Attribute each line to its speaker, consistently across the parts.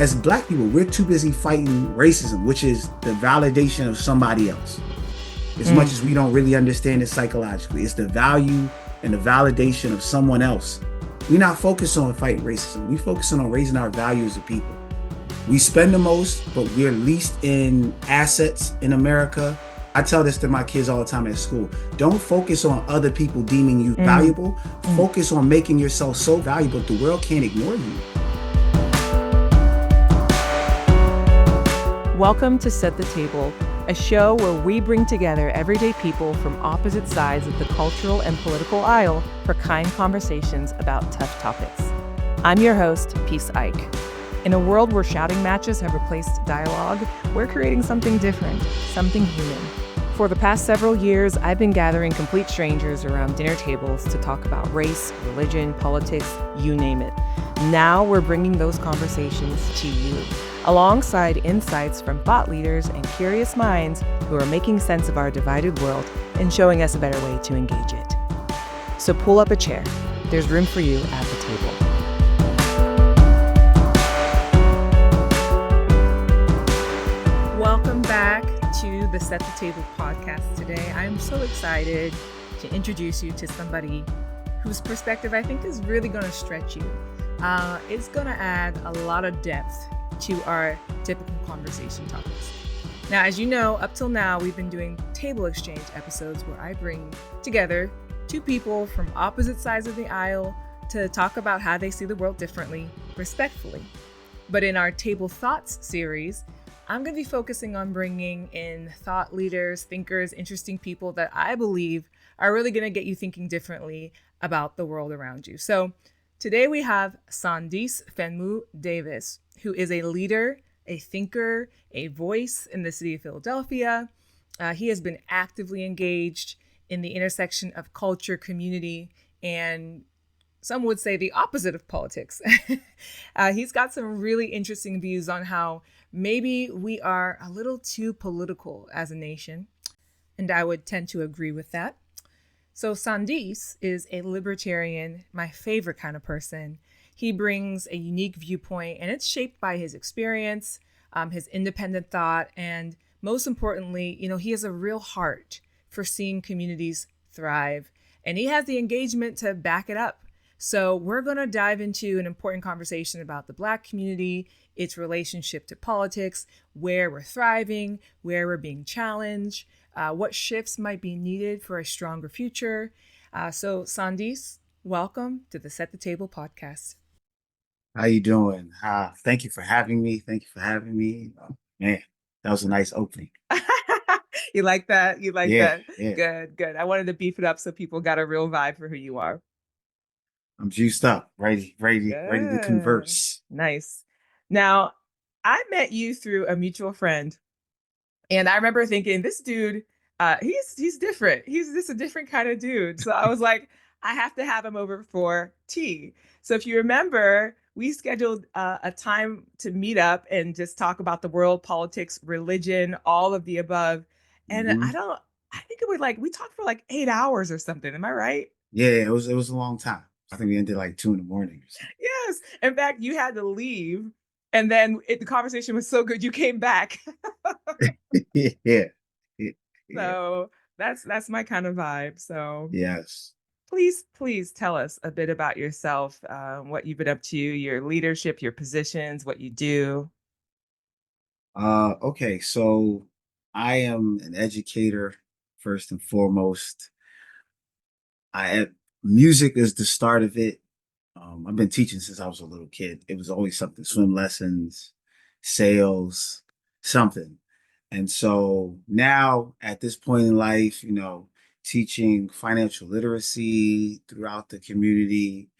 Speaker 1: as Black people, we're too busy fighting racism, which is the validation of somebody else. As much as we don't really understand it psychologically, it's the value and the validation of someone else. We're not focused on fighting racism. We're focusing on raising our value as a people. We spend the most, but we're least in assets in America. I tell this to my kids all the time at school. Don't focus on other people deeming you valuable. Focus on making yourself so valuable the world can't ignore you.
Speaker 2: Welcome to Set the Table, a show where we bring together everyday people from opposite sides of the cultural and political aisle for kind conversations about tough topics. I'm your host, Peace Ike. In a world where shouting matches have replaced dialogue, we're creating something different, something human. For the past several years, I've been gathering complete strangers around dinner tables to talk about race, religion, politics, you name it. Now we're bringing those conversations to you, alongside insights from thought leaders and curious minds who are making sense of our divided world and showing us a better way to engage it. So pull up a chair. There's room for you at the table. Welcome back to the Set the Table podcast today. I'm so excited to introduce you to somebody whose perspective I think is really going to stretch you. It's going to add a lot of depth to our typical conversation topics. Now, as you know, up till now, we've been doing table exchange episodes where I bring together two people from opposite sides of the aisle to talk about how they see the world differently, respectfully. But in our Table Thoughts series, I'm going to be focusing on bringing in thought leaders, thinkers, interesting people that I believe are really going to get you thinking differently about the world around you. So today we have Saandis Fenmu Davis, who is a leader, a thinker, a voice in the city of Philadelphia. He has been actively engaged in the intersection of culture, community, and some would say the opposite of politics. He's got some really interesting views on how maybe we are a little too political as a nation, and I would tend to agree with that. So Saandis is a libertarian, my favorite kind of person. He brings a unique viewpoint, and it's shaped by his experience, his independent thought, and most importantly, he has a real heart for seeing communities thrive, and he has the engagement to back it up. So we're going to dive into an important conversation about the Black community, its relationship to politics, where we're thriving, where we're being challenged, what shifts might be needed for a stronger future. So Saandis, welcome to the Set the Table podcast.
Speaker 1: How you doing? Thank you for having me. Oh, man, that was a nice opening.
Speaker 2: You like that? You like
Speaker 1: Yeah,
Speaker 2: that?
Speaker 1: yeah.
Speaker 2: Good. I wanted to beef it up so people got a real vibe for who you are.
Speaker 1: I'm juiced up, ready to converse.
Speaker 2: Nice. Now, I met you through a mutual friend, and I remember thinking, this dude, he's different. He's just a different kind of dude. So I was like, I have to have him over for tea. So if you remember, we scheduled a time to meet up and just talk about the world, politics, religion, all of the above. And
Speaker 1: Mm-hmm.
Speaker 2: I think it was we talked for 8 hours or something. Am I right?
Speaker 1: Yeah, it was a long time. I think we ended 2 a.m. or something.
Speaker 2: Yes. In fact, you had to leave. And then the conversation was so good, you came back.
Speaker 1: Yeah.
Speaker 2: So that's my kind of vibe. So
Speaker 1: Yes.
Speaker 2: please tell us a bit about yourself, what you've been up to, your leadership, your positions, what you do.
Speaker 1: Okay, so I am an educator first and foremost. Music is the start of it. I've been teaching since I was a little kid. It was always something, swim lessons, sales, something. And so now at this point in life, teaching financial literacy throughout the community,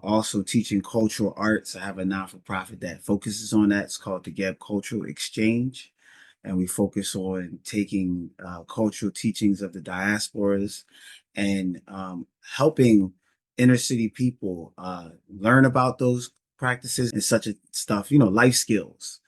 Speaker 1: also teaching cultural arts. I have a non-for-profit that focuses on that. It's called the Gap Cultural Exchange. And we focus on taking cultural teachings of the diasporas and helping inner city people learn about those practices and such a stuff, life skills.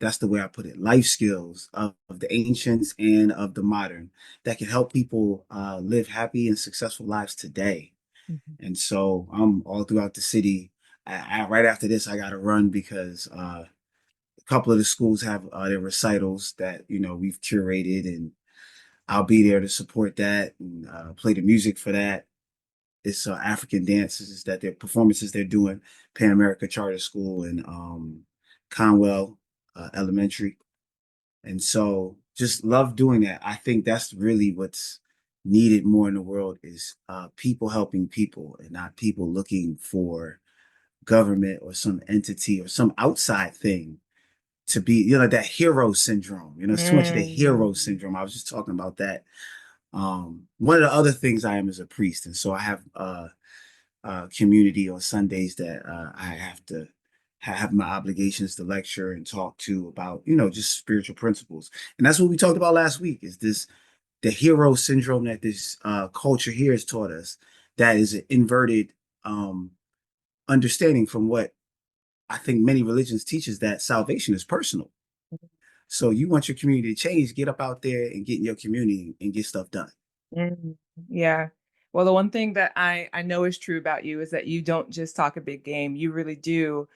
Speaker 1: That's the way I put it. Life skills of the ancients and of the modern that can help people live happy and successful lives today.
Speaker 2: Mhm.
Speaker 1: And so I'm all throughout the city right after this, I got to run because a couple of the schools have their recitals that we've curated, and I'll be there to support that and play the music for that. It's African dances that their performances they're doing, Pan America Charter School and Conwell Elementary. And so just love doing that. I think that's really what's needed more in the world is people helping people and not people looking for government or some entity or some outside thing to be, that hero syndrome. It's too much of the hero
Speaker 2: Mm.
Speaker 1: syndrome. I was just talking about that. One of the other things I am is a priest. And so I have community on Sundays that I have to have my obligations to lecture and talk to about, just spiritual principles. And that's what we talked about last week is the hero syndrome that this culture here has taught us that is an inverted um, understanding from what I think many religions teaches that salvation is personal. So you want your community to change, get up out there and get in your community and get stuff done.
Speaker 2: Mm, yeah. Well, the one thing that I know is true about you is that you don't just talk a big game. You really do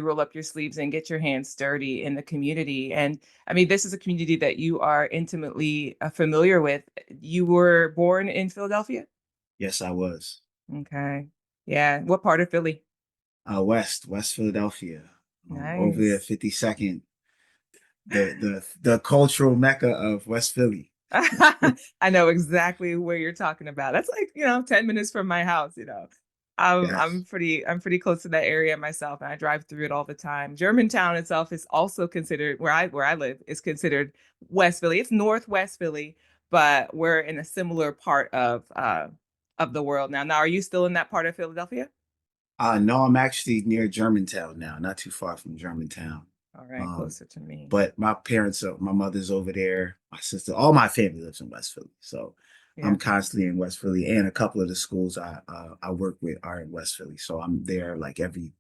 Speaker 2: roll up your sleeves and get your hands dirty in the community. And I mean, this is a community that you are intimately familiar with. You were born in Philadelphia?
Speaker 1: Yes, I was.
Speaker 2: Okay. Yeah. What part of Philly?
Speaker 1: West Philadelphia, over there,
Speaker 2: Nice.
Speaker 1: 52nd, the cultural mecca of West Philly.
Speaker 2: I know exactly where you're talking about. That's like, 10 minutes from my house.
Speaker 1: Yes.
Speaker 2: I'm pretty close to that area myself, and I drive through it all the time. Germantown itself is also considered where I live is considered West Philly. It's Northwest Philly, but we're in a similar part of the world now. Now, are you still in that part of Philadelphia?
Speaker 1: No, I'm actually near Germantown now, not too far from Germantown.
Speaker 2: All right,
Speaker 1: Um,
Speaker 2: closer to me.
Speaker 1: but my mother's over there, my sister, all my family lives in West Philly. So I'm
Speaker 2: Yeah.
Speaker 1: constantly in West Philly, and a couple of the schools I work with are in West Philly. So I'm there like every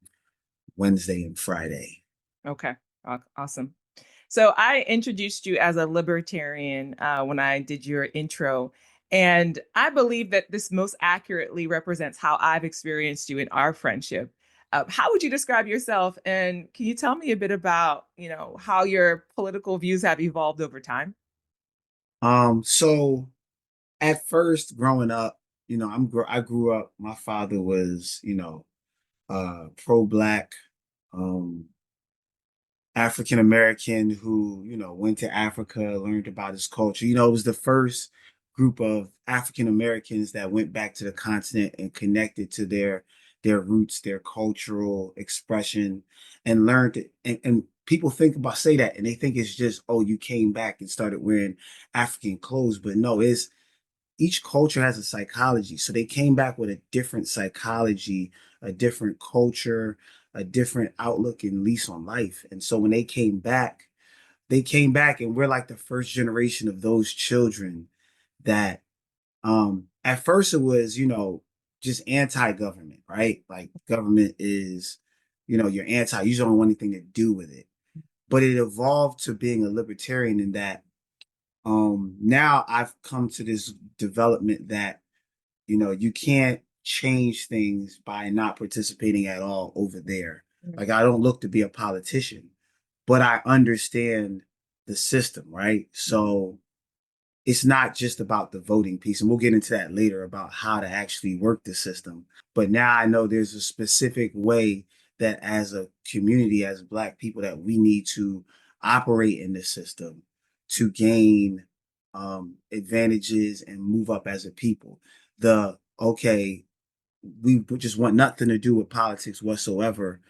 Speaker 1: Wednesday and Friday.
Speaker 2: Okay. Awesome. So I introduced you as a libertarian when I did your intro. And I believe that this most accurately represents how I've experienced you in our friendship. How would you describe yourself? And can you tell me a bit about, how your political views have evolved over time?
Speaker 1: So at first, growing up, I grew up. My father was, pro-black. Um, African American who, went to Africa, learned about his culture. It was the first group of African Americans that went back to the continent and connected to their roots, their cultural expression, and learned it. And people say that and they think it's just, oh, you came back and started wearing African clothes. But no, it's each culture has a psychology. So they came back with a different psychology, a different culture, a different outlook and lease on life. And so when they came back and we're like the first generation of those children that at first it was, just anti-government, right? Like government is, you're anti, you don't want anything to do with it. But it evolved to being a libertarian in that now I've come to this development that you can't change things by not participating at all over there. Like I don't look to be a politician, but I understand the system, right? So it's not just about the voting piece, and we'll get into that later about how to actually work the system. But now I know there's a specific way that as a community, as Black people, that we need to operate in the system to gain advantages and move up as a people. Okay, we just want nothing to do with politics whatsoever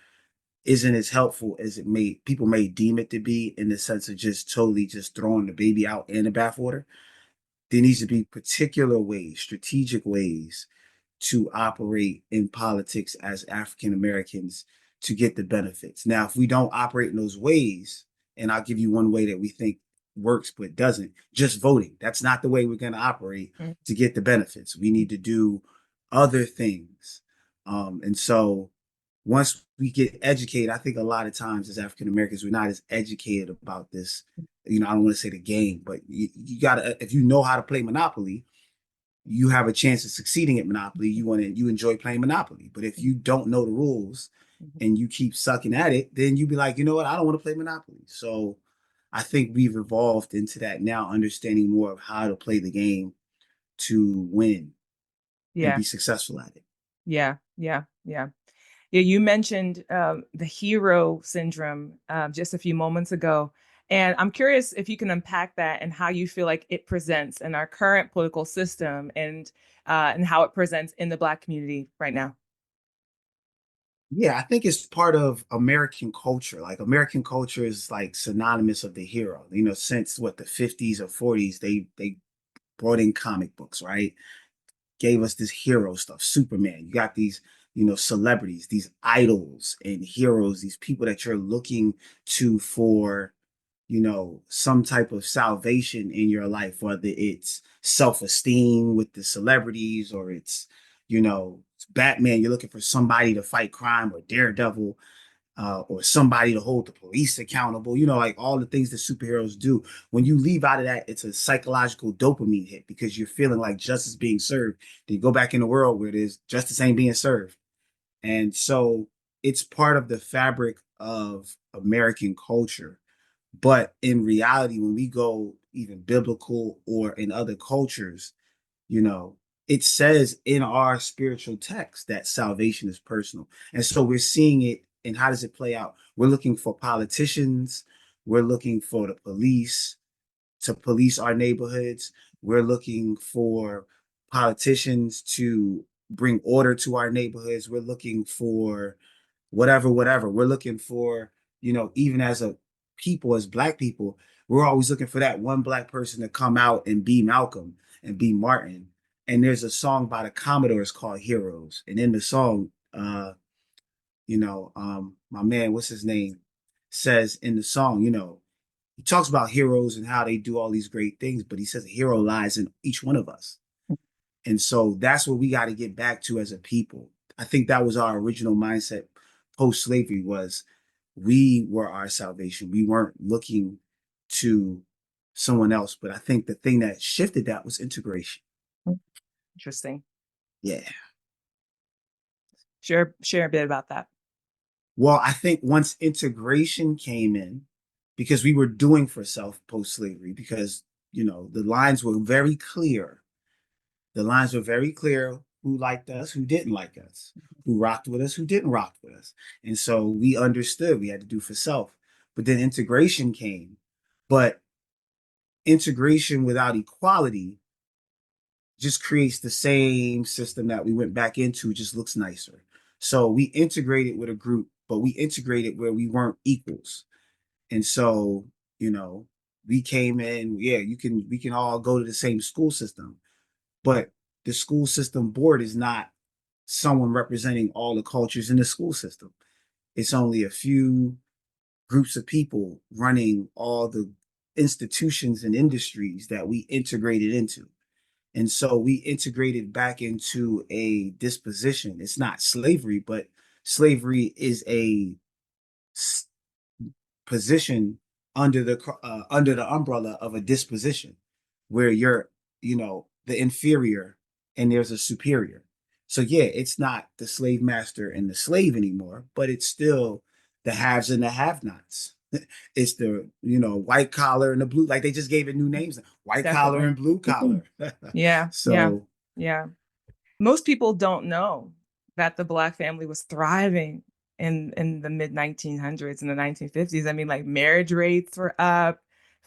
Speaker 1: isn't as helpful as people may deem it to be in the sense of just totally just throwing the baby out in the bathwater. There needs to be particular ways, strategic ways to operate in politics as African Americans to get the benefits. Now, if we don't operate in those ways, and I'll give you one way that we think works but doesn't, just voting. That's not the way we're going to operate
Speaker 2: Mm.
Speaker 1: to get the benefits. We need to do other things. And so once we get educated, I think a lot of times as African Americans, we're not as educated about this. I don't want to say the game, but you gotta, if you know how to play Monopoly, you have a chance of succeeding at Monopoly, you enjoy playing Monopoly. But if you don't know the rules
Speaker 2: Mhm.
Speaker 1: and you keep sucking at it, then you be like, you know what, I don't want to play Monopoly. So I think we've evolved into that now, understanding more of how to play the game to win and
Speaker 2: Yeah,
Speaker 1: be successful at it.
Speaker 2: yeah, yeah, yeah. Yeah, you mentioned the hero syndrome just a few moments ago. And I'm curious if you can unpack that and how you feel like it presents in our current political system and how it presents in the Black community right now.
Speaker 1: Yeah, I think it's part of American culture. Like American culture is like synonymous of the hero. You know, since what the 50s or 40s, they brought in comic books, right? Gave us this hero stuff. Superman. You got these, celebrities, these idols and heroes, these people that you're looking to for, some type of salvation in your life, whether it's self-esteem with the celebrities or it's Batman, you're looking for somebody to fight crime, or Daredevil, or somebody to hold the police accountable, like all the things that superheroes do. When you leave out of that, it's a psychological dopamine hit because you're feeling like justice being served. Then you go back in the world where there's justice ain't being served. And so it's part of the fabric of American culture. But in reality, when we go even biblical or in other cultures, you know, it says in our spiritual text that salvation is personal. And so we're seeing it. And how does it play out? We're looking for politicians, we're looking for the police to police our neighborhoods, we're looking for politicians to bring order to our neighborhoods, we're looking for whatever. We're looking for, even as a people, as Black people, we're always looking for that one Black person to come out and be Malcolm and be Martin. And there's a song by the Commodores called Heroes. And in the song, my man, what's his name, says in the song, he talks about heroes and how they do all these great things, but he says a hero lies in each one of us. And so that's what we got to get back to as a people. I think that was our original mindset post-slavery, was we were our salvation. We weren't looking to someone else. But I think the thing that shifted that was integration.
Speaker 2: Interesting.
Speaker 1: Yeah.
Speaker 2: Share a bit about that.
Speaker 1: Well, I think once integration came in, because we were doing for self post-slavery, because, the lines were very clear. The lines were very clear who liked us, who didn't like us, who rocked with us, who didn't rock with us. And so we understood we had to do for self. But then integration came. But integration without equality just creates the same system that we went back into, just looks nicer. So we integrated with a group, but we integrated where we weren't equals. And so, you know, we came in, yeah, we can all go to the same school system, but the school system board is not someone representing all the cultures in the school system. It's only a few groups of people running all the institutions and industries that we integrated into. And so we integrated back into a disposition. It's not slavery, but slavery is a position under the umbrella of a disposition where you're, the inferior and there's a superior. So yeah, it's not the slave master and the slave anymore, but it's still the haves and the have-nots. It's the, white collar and the blue, like they just gave it new names, white collar
Speaker 2: Definitely.
Speaker 1: and blue collar.
Speaker 2: Yeah, yeah,
Speaker 1: So
Speaker 2: yeah. Most people don't know that the Black family was thriving in the mid 1900s and the 1950s. I mean, like marriage rates were up,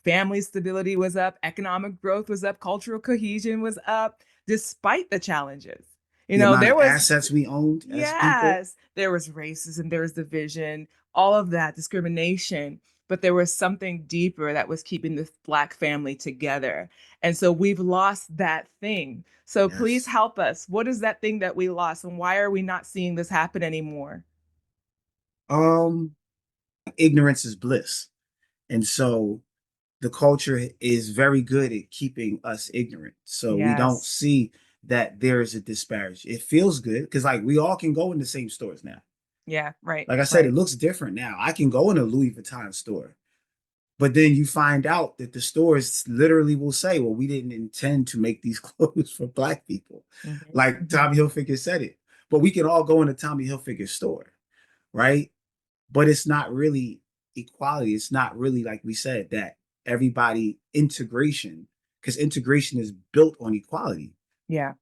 Speaker 2: family stability was up, economic growth was up, cultural cohesion was up, despite the challenges.
Speaker 1: the amount
Speaker 2: There
Speaker 1: of
Speaker 2: was,
Speaker 1: assets we owned as people.
Speaker 2: yes, there was racism, there was division, all of that, discrimination, but there was something deeper that was keeping the Black family together. And so we've lost that thing. So please
Speaker 1: Yes.
Speaker 2: help us. What is that thing that we lost, and why are we not seeing this happen anymore?
Speaker 1: Um, Ignorance is bliss. And so the culture is very good at keeping us ignorant. So we don't
Speaker 2: Yes.
Speaker 1: see that there is a disparity. It feels good because like we all can go in the same stores now.
Speaker 2: Yeah, right,
Speaker 1: Like I said, it
Speaker 2: right.
Speaker 1: looks different now. I can go in a Louis Vuitton store, But then you find out that the stores literally will say, well, we didn't intend to make these clothes for Black people.
Speaker 2: Mhm,
Speaker 1: Like
Speaker 2: mhm.
Speaker 1: Tommy Hilfiger said it. But we can all go in a Tommy Hilfiger store, right? But it's not really equality. It's not really, like we said, that everybody integration, because integration is built on equality.
Speaker 2: Yeah,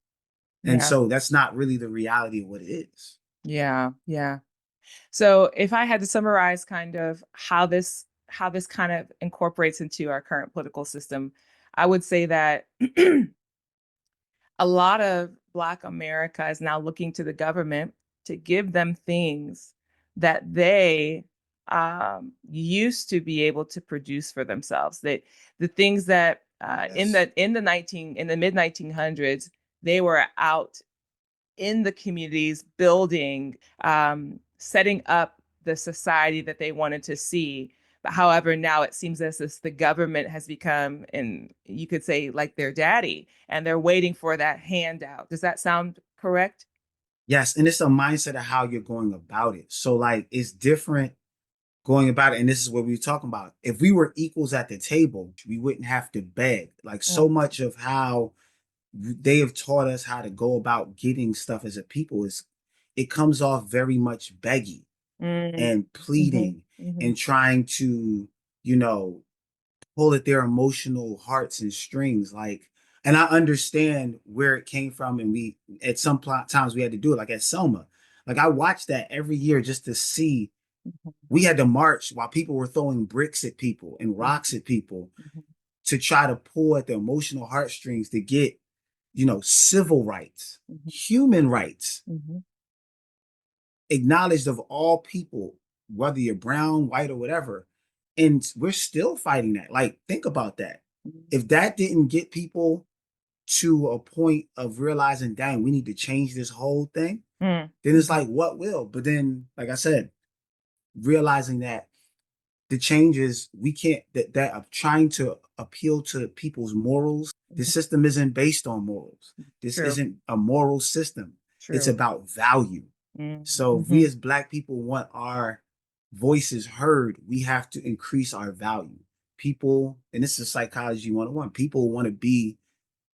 Speaker 1: And
Speaker 2: yeah,
Speaker 1: so that's not really the reality of what it is.
Speaker 2: yeah, yeah. So if I had to summarize kind of how this kind of incorporates into our current political system, I would say that a lot of Black America is now looking to the government to give them things that they used to be able to produce for themselves. That the things that
Speaker 1: Yes.
Speaker 2: in the mid 1900s they were out in the communities, building, setting up the society that they wanted to see. But however, now it seems as if the government has become, and you could say, like their daddy, and they're waiting for that handout. Does that sound correct?
Speaker 1: Yes. And it's a mindset of how you're going about it. So, like, it's different going about it. And this is what we were talking about. If we were equals at the table, we wouldn't have to beg. Like, so
Speaker 2: Mm,
Speaker 1: much of how they have taught us how to go about getting stuff as a people is it comes off very much beggy
Speaker 2: mm,
Speaker 1: and
Speaker 2: mhm,
Speaker 1: pleading
Speaker 2: mhm,
Speaker 1: and trying to, you know, pull at their emotional hearts and strings. Like, and I understand where it came from. And we, at some times, we had to do it, like at Selma. Like, I watched that every year just to see. We had to march while people were throwing bricks at people and
Speaker 2: mhm,
Speaker 1: rocks at people
Speaker 2: mhm,
Speaker 1: to try to pull at the emotional heartstrings to get, civil rights,
Speaker 2: mhm,
Speaker 1: human rights,
Speaker 2: mhm,
Speaker 1: acknowledged of all people, whether you're brown, white, or whatever. And we're still fighting that. Like, think about that.
Speaker 2: mhm,
Speaker 1: If that didn't get people to a point of realizing, dang, we need to change this whole thing,
Speaker 2: mhm,
Speaker 1: then it's
Speaker 2: mhm,
Speaker 1: like, what will? But then, like I said, realizing that the changes we can't that are trying to appeal to people's morals. This
Speaker 2: mhm.
Speaker 1: system isn't based on morals. This
Speaker 2: True,
Speaker 1: isn't a moral system. It's
Speaker 2: true.
Speaker 1: about value. So if we
Speaker 2: Mhm,
Speaker 1: as Black people want our voices heard, we have to increase our value. People, and this is psychology 101, people want to be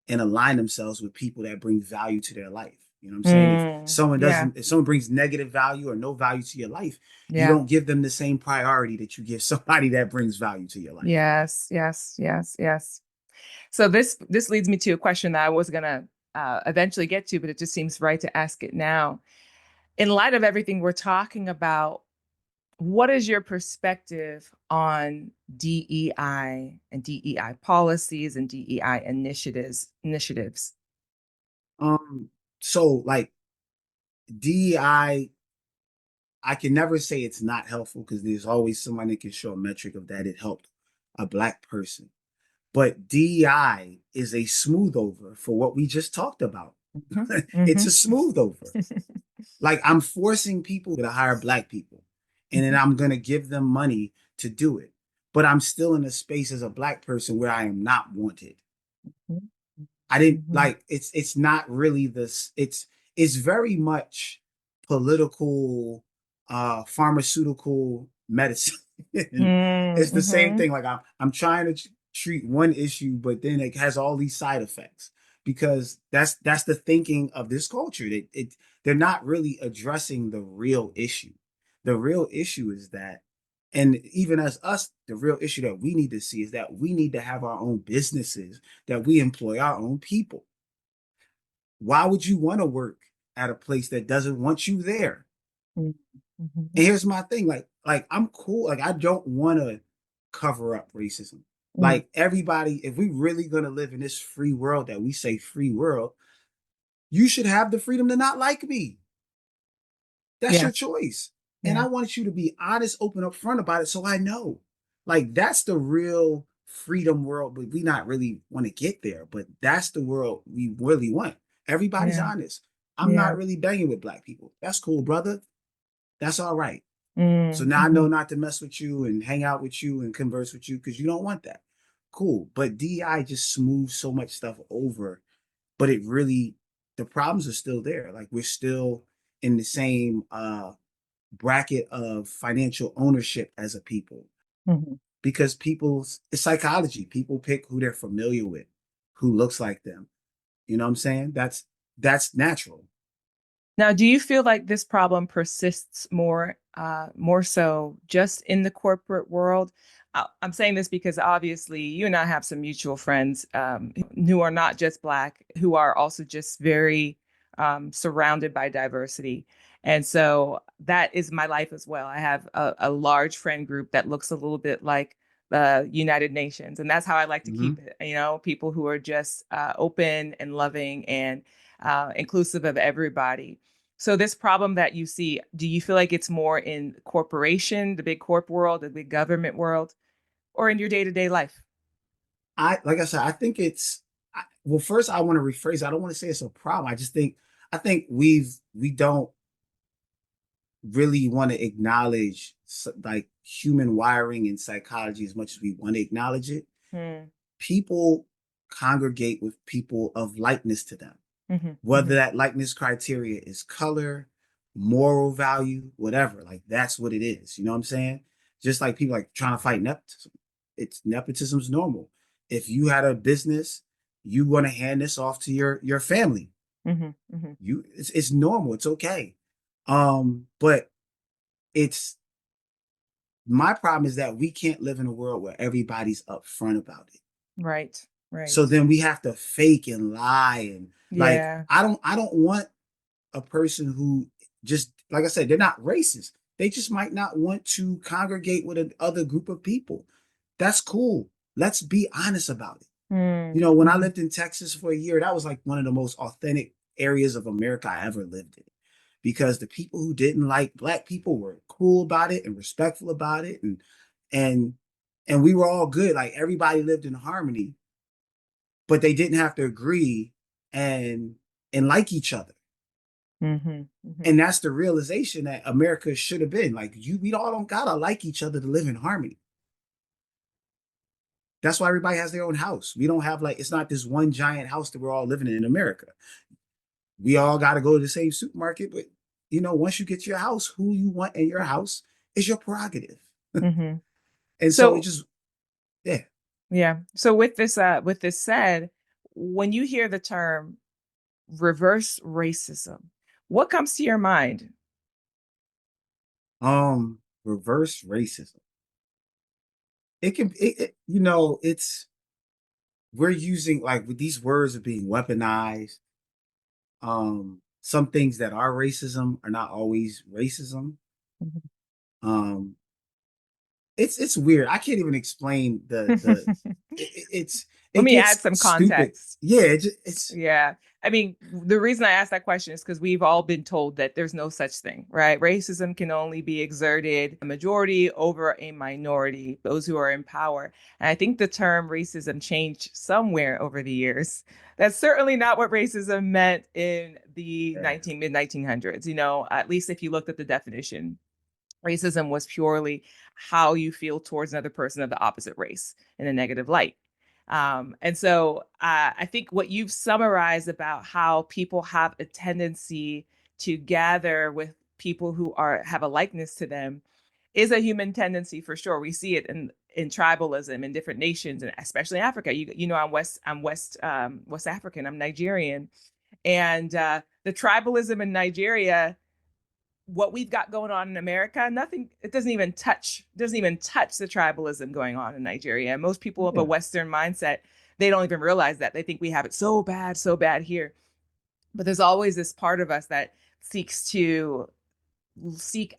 Speaker 1: and align themselves with people that bring value to their life. You know what I'm saying? If someone
Speaker 2: yeah,
Speaker 1: doesn't, if someone brings negative value or no value to your life, you
Speaker 2: yeah.
Speaker 1: don't give them the same priority that you give somebody that brings value to your life.
Speaker 2: Yes, yes, yes, yes. So this leads me to a question that I was gonna eventually get to, but it just seems right to ask it now. In light of everything we're talking about, what is your perspective on DEI and DEI policies and DEI initiatives?
Speaker 1: Um, so like DEI, I can never say it's not helpful because there's always someone that can show a metric of that it helped a Black person. But DEI is a smooth over for what we just talked about.
Speaker 2: Mhm,
Speaker 1: It's
Speaker 2: mhm,
Speaker 1: a smooth over. Like, I'm forcing people to hire Black people, and then
Speaker 2: mhm,
Speaker 1: I'm gonna give them money to do it. But I'm still in a space as a Black person where I am not wanted.
Speaker 2: mhm,
Speaker 1: I didn't
Speaker 2: mhm,
Speaker 1: like it's not really this, it's very much political, pharmaceutical medicine. It's the same
Speaker 2: mhm,
Speaker 1: thing. Like, I'm trying to treat one issue, but then it has all these side effects because that's the thinking of this culture. They're not really addressing the real issue. The real issue is that, and even as us, the real issue that we need to see is that we need to have our own businesses, that we employ our own people. Why would you want to work at a place that doesn't want you there?
Speaker 2: mhm, mhm,
Speaker 1: And here's my thing, like I'm cool, like I don't want to cover up racism.
Speaker 2: mhm.
Speaker 1: Like, everybody, if we really gonna live in this free world that we say free world, you should have the freedom to not like me. That's
Speaker 2: Yeah,
Speaker 1: your choice. And
Speaker 2: yeah,
Speaker 1: I want you to be honest, open up front about it so I know. Like, that's the real freedom world, but we not really want to get there. But that's the world we really want. Everybody's
Speaker 2: yeah,
Speaker 1: honest. I'm
Speaker 2: yeah.
Speaker 1: not really banging with Black people. That's cool, brother. That's all right. So now I know
Speaker 2: Mhm,
Speaker 1: not to mess with you and hang out with you and converse with you because you don't want that. Cool. But DI just smooths so much stuff over, but it really, the problems are still there. Like, we're still in the same bracket of financial ownership as a people.
Speaker 2: mhm.
Speaker 1: because people's it's psychology. People pick who they're familiar with, who looks like them. You know what I'm saying? That's natural.
Speaker 2: Now, do you feel like this problem persists more so just in the corporate world? I'm saying this because obviously you and I have some mutual friends who are not just Black, who are also just very surrounded by diversity. And so that is my life as well. I have a large friend group that looks a little bit like the United Nations. And that's how I like to keep
Speaker 1: Hmm.
Speaker 2: it, people who are just open and loving and inclusive of everybody. So this problem that you see, do you feel like it's more in corporation, the big corp world, the big government world, or in your day-to-day life?
Speaker 1: I like I said, I think well, first I want to rephrase. I don't want to say it's a problem. I think we don't really want to acknowledge like human wiring and psychology as much as we want to acknowledge it.
Speaker 2: Hmm.
Speaker 1: People congregate with people of likeness to them,
Speaker 2: Mm-hmm,
Speaker 1: whether
Speaker 2: mm-hmm,
Speaker 1: that likeness criteria is color, moral value, whatever. Like that's what it is. You know what I'm saying? Just like people like trying to fight nepotism. It's nepotism's normal. If you had a business, you want to hand this off to your family.
Speaker 2: mm-hmm, mm-hmm.
Speaker 1: It's normal. It's okay. But it's my problem is that we can't live in a world where everybody's upfront about it.
Speaker 2: Right,
Speaker 1: So
Speaker 2: right.
Speaker 1: then we have to fake and lie and like
Speaker 2: Yeah.
Speaker 1: I don't want a person who just like I said, they're not racist. They just might not want to congregate with another group of people. That's cool. Let's be honest about it.
Speaker 2: Mm,
Speaker 1: You know, when I
Speaker 2: mm-hmm,
Speaker 1: lived in Texas for a year, that was like one of the most authentic areas of America I ever lived in. Because the people who didn't like black people were cool about it and respectful about it and and we were all good. Like everybody lived in harmony, but they didn't have to agree and and like each other.
Speaker 2: mm-hmm, mm-hmm.
Speaker 1: And that's the realization that America should have been. Like we all don't gotta like each other to live in harmony. That's why everybody has their own house. We don't have like it's not this one giant house that we're all living in America. We all got to go to the same supermarket, but you know, once you get your house, who you want in your house is your prerogative.
Speaker 2: Mm-hmm.
Speaker 1: And so it
Speaker 2: So
Speaker 1: just, yeah.
Speaker 2: yeah. So with this said, when you hear the term reverse racism, what comes to your mind?
Speaker 1: Reverse racism. It can, you know, it's we're using like with these words are being weaponized. Some things that are racism are not always racism.
Speaker 2: Mhm.
Speaker 1: Um, it's weird. I can't even explain the it's
Speaker 2: Let
Speaker 1: it
Speaker 2: me add
Speaker 1: gets
Speaker 2: some
Speaker 1: stupid.
Speaker 2: context.
Speaker 1: Yeah, it's
Speaker 2: Yeah. I mean, the reason I asked that question is because we've all been told that there's no such thing, right? Racism can only be exerted a majority over a minority, those who are in power. And I think the term racism changed somewhere over the years. That's certainly not what racism meant in the
Speaker 1: yeah.
Speaker 2: mid 1900s, at least if you looked at the definition. Racism was purely how you feel towards another person of the opposite race in a negative light. And so I think what you've summarized about how people have a tendency to gather with people who have a likeness to them is a human tendency for sure. We see it in tribalism in different nations, and especially Africa. I'm West African. I'm Nigerian, and the tribalism in Nigeria, what we've got going on in America, nothing, it doesn't even touch the tribalism going on in Nigeria. And most people of a
Speaker 1: Yeah.
Speaker 2: Western mindset, they don't even realize that. They think we have it so bad here. But there's always this part of us that seek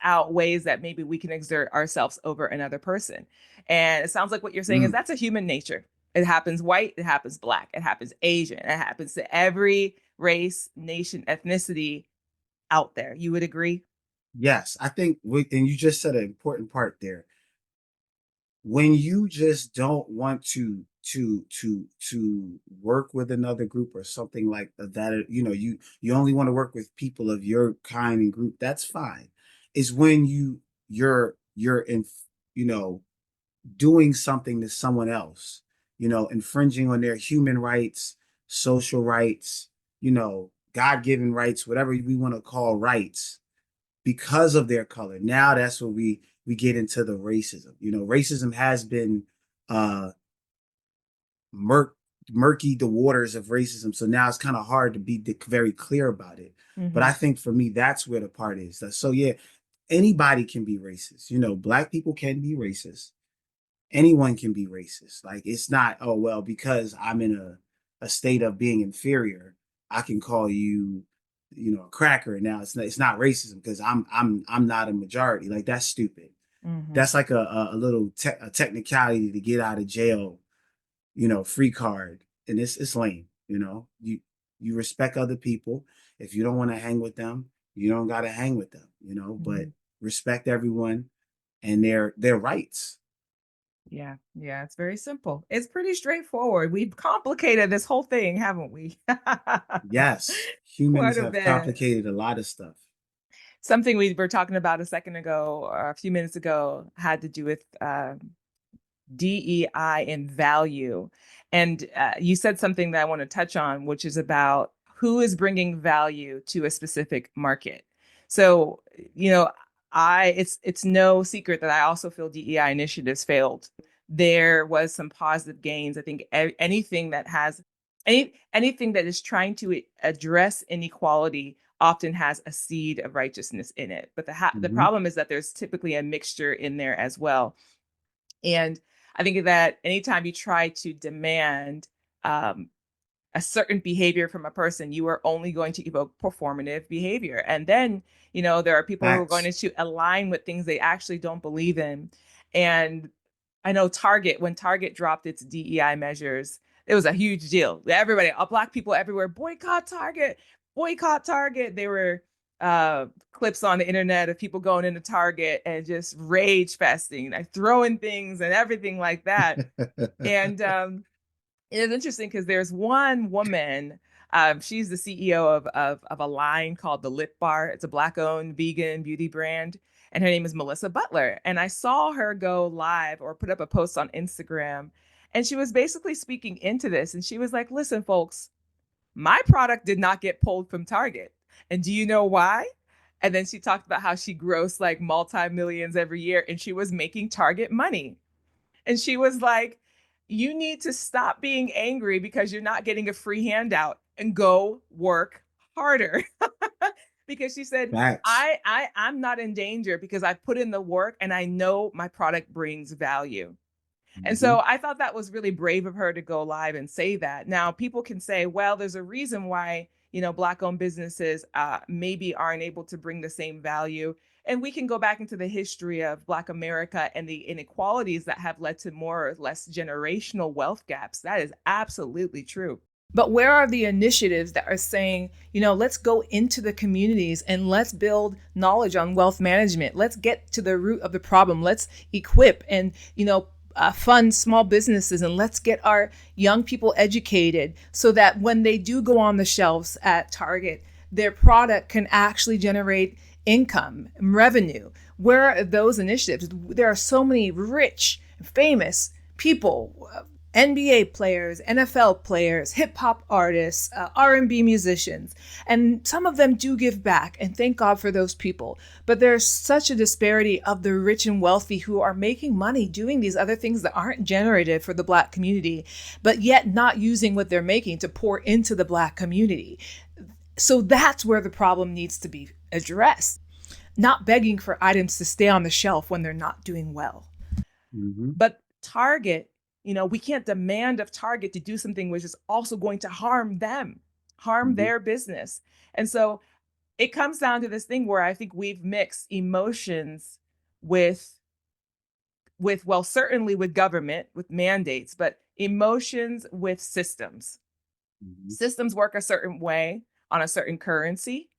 Speaker 2: out ways that maybe we can exert ourselves over another person. And it sounds like what you're saying is
Speaker 1: Mm.
Speaker 2: that's a human nature. It happens white, it happens black, it happens Asian, it happens to every race, nation, ethnicity out there. You would agree?
Speaker 1: Yes, I think and you just said an important part there. When you just don't want to work with another group or something like that, you know, you only want to work with people of your kind and group, that's fine. Is when you're in, you know, doing something to someone else, you know, infringing on their human rights, social rights, you know, God-given rights, whatever we want to call rights because of their color. Now that's what we get into the racism. You know, racism has been uh murk murky the waters of racism. So now it's kind of hard to be very clear about it. But
Speaker 2: Mm-hmm.
Speaker 1: I think for me, that's where the part is. So yeah, anybody can be racist. You know, black people can be racist. Anyone can be racist. Like it's not, oh well, because I'm in a state of being inferior, I can call you, you know, a cracker. Now it's not racism because I'm not a majority. Like that's stupid.
Speaker 2: Mm-hmm.
Speaker 1: That's like a little a technicality to get out of jail, you know, free card. And it's lame, you know. You respect other people. If you don't want to hang with them, you don't gotta hang with them, you know, but
Speaker 2: Mm-hmm.
Speaker 1: respect everyone and their rights.
Speaker 2: Yeah, yeah, it's very simple. It's pretty straightforward. We've complicated this whole thing, haven't we?
Speaker 1: Yes,
Speaker 2: Quite
Speaker 1: humans
Speaker 2: a
Speaker 1: have
Speaker 2: bit.
Speaker 1: complicated a lot of stuff.
Speaker 2: Something we were talking about a second ago, or a few minutes ago, had to do with DEI and value. And you said something that I want to touch on, which is about who is bringing value to a specific market. So, you know, it's no secret that I also feel DEI initiatives failed. There was some positive gains. I think anything that has anything that is trying to address inequality often has a seed of righteousness in it. But the
Speaker 1: Hmm.
Speaker 2: problem is that there's typically a mixture in there as well. And I think that anytime you try to demand um, a certain behavior from a person, you are only going to evoke performative behavior. And then, there are people who are going
Speaker 1: Facts.
Speaker 2: to align with things they actually don't believe in. And I know Target, when Target dropped its DEI measures, it was a huge deal. Everybody, Black people everywhere, boycott Target, boycott Target. They were clips on the internet of people going into Target and just rage festing, like throwing things and everything like that. And it is interesting because there's one woman. She's the CEO of a line called the Lip Bar. It's a Black-owned vegan beauty brand, and her name is Melissa Butler. And I saw her go live or put up a post on Instagram, and she was basically speaking into this. And she was like, "Listen, folks, my product did not get pulled from Target, and do you know why?" And then she talked about how she grossed like multi millions every year, and she was making Target money. And she was like, "You need to stop being angry because you're not getting a free handout and go work harder." Because she said,
Speaker 1: Facts.
Speaker 2: I'm not in danger because I put in the work and I know my product brings value. And
Speaker 1: Hmm.
Speaker 2: so I thought that was really brave of her to go live and say that. Now, people can say, well, there's a reason why, Black owned businesses maybe aren't able to bring the same value. And we can go back into the history of Black America and the inequalities that have led to more or less generational wealth gaps. That is absolutely true. But where are the initiatives that are saying, let's go into the communities and let's build knowledge on wealth management? Let's get to the root of the problem. Let's equip and, fund small businesses, and let's get our young people educated so that when they do go on the shelves at Target, their product can actually generate income and revenue. Where are those initiatives? There are so many rich, famous people, NBA players, NFL players, hip hop artists, R&B musicians, and some of them do give back, and thank God for those people. But there's such a disparity of the rich and wealthy who are making money doing these other things that aren't generative for the Black community, but yet not using what they're making to pour into the Black community. So that's where the problem needs to be addressed. Not begging for items to stay on the shelf when they're not doing well.
Speaker 1: Hmm.
Speaker 2: But Target, we can't demand of Target to do something which is also going to harm them, harm
Speaker 1: Hmm.
Speaker 2: their business. And so it comes down to this thing where I think we've mixed emotions with well, certainly with government, with mandates, but emotions with systems.
Speaker 1: Hmm.
Speaker 2: Systems work a certain way on a certain currency,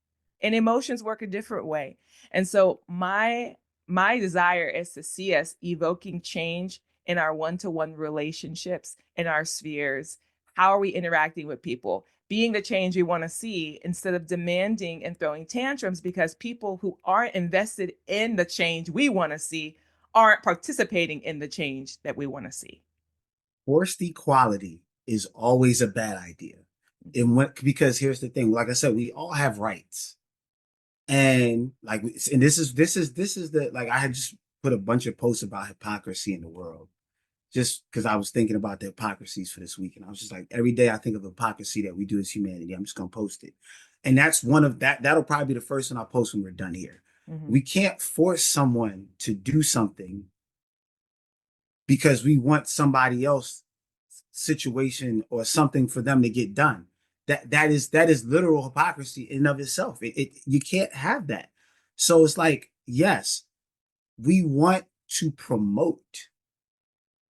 Speaker 2: and emotions work a different way. And so my desire is to see us evoking change in our one-to-one relationships, in our spheres. How are we interacting with people, being the change we want to see, instead of demanding and throwing tantrums because people who aren't invested in the change we want to see aren't participating in the change that we want to see.
Speaker 1: Forced equality is always a bad idea.
Speaker 2: Mm-hmm.
Speaker 1: And when, because here's the thing, like I said, we all have rights. And like, and this is the, like I had just put a bunch of posts about hypocrisy in the world just because I was thinking about the hypocrisies for this week. And I was just like, every day I think of hypocrisy that we do as humanity, I'm just going to post it. And that's one of that. That'll probably be the first one I'll post when we're done here.
Speaker 2: Mm-hmm.
Speaker 1: We can't force someone to do something because we want somebody else situation or something for them to get done. That is literal hypocrisy in and of itself. You can't have that. So it's like, yes, we want to promote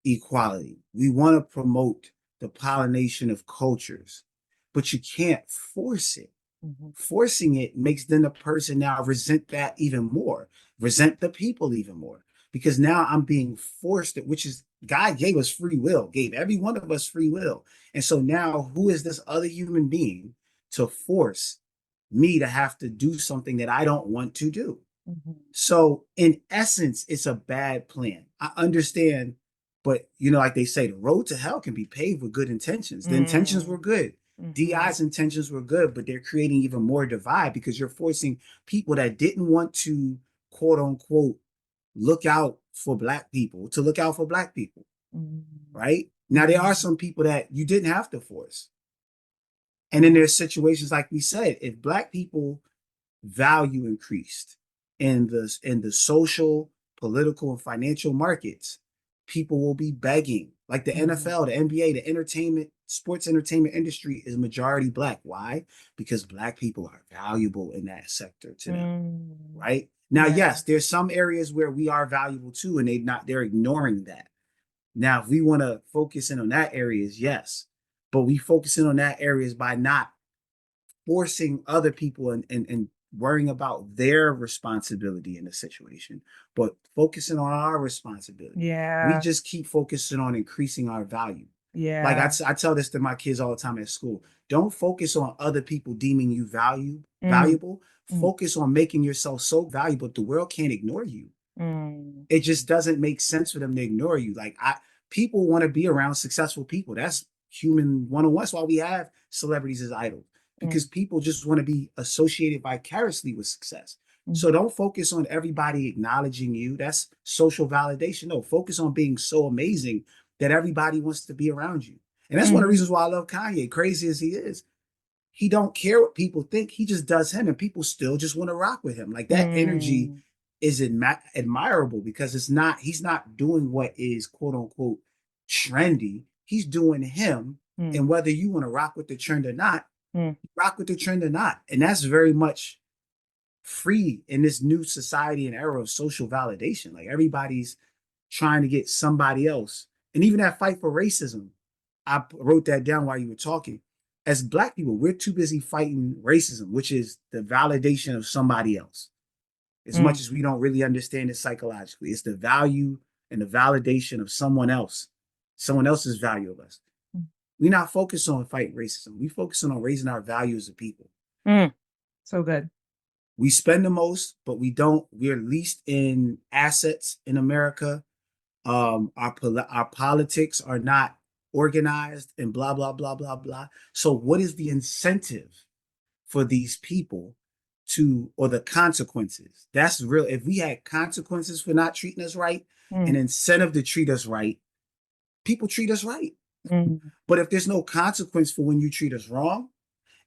Speaker 1: equality. We want to promote the pollination of cultures, but you can't force it.
Speaker 2: Mm-hmm.
Speaker 1: Forcing it makes then the person now resent that even more, resent the people even more, because now I'm being forced it, which is God gave us free will, gave every one of us free will. And so now who is this other human being to force me to have to do something that I don't want to do?
Speaker 2: Mm-hmm.
Speaker 1: So in essence, it's a bad plan. I understand, but like they say, the road to hell can be paved with good intentions. The intentions were good.
Speaker 2: Mm-hmm.
Speaker 1: DI's intentions were good, but they're creating even more divide because you're forcing people that didn't want to, quote unquote, look out for black people to look out for black people.
Speaker 2: Mm-hmm.
Speaker 1: Right? Now, there are some people that you didn't have to force. And then there's situations like we said, if black people value increased in the social, political, and financial markets, people will be begging. Like the NFL, the NBA, the entertainment, sports entertainment industry is majority black. Why? Because black people are valuable in that sector to them. Right? Now, yes, there's some areas where we are valuable too, and they're ignoring that. Now, if we want to focus in on that areas, yes. But we focus in on that areas by not forcing other people and worrying about their responsibility in the situation, but focusing on our responsibility.
Speaker 2: Yeah.
Speaker 1: We just keep focusing on increasing our value.
Speaker 2: Yeah.
Speaker 1: Like I tell this to my kids all the time at school. Don't focus on other people deeming you valuable. Focus on making yourself so valuable that the world can't ignore you. It just doesn't make sense for them to ignore you. Like people want to be around successful people. That's human 101. That's why we have celebrities as idols, because people just want to be associated vicariously with success. So don't focus on everybody acknowledging you. That's social validation. No, focus on being so amazing that everybody wants to be around you. And that's one of the reasons why I love Kanye, crazy as he is. He don't care what people think. He just does him, and people still just want to rock with him. Like that energy is admirable because he's not doing what is quote unquote trendy. He's doing him. And whether you want to rock with the trend or not, rock with the trend or not. And that's very much free in this new society and era of social validation. Like everybody's trying to get somebody else. And even that fight for racism, I wrote that down while you were talking. As black people, we're too busy fighting racism, which is the validation of somebody else. As much as we don't really understand it psychologically, it's the value and the validation of someone else's value of us. We're not focused on fighting racism. We focusing on raising our value as a people.
Speaker 2: So good.
Speaker 1: We spend the most, but we're least in assets in America. Our politics are not organized and blah, blah, blah, blah, blah. So what is the incentive for these people or the consequences? That's real. If we had consequences for not treating us right, an incentive to treat us right, people treat us right. But if there's no consequence for when you treat us wrong,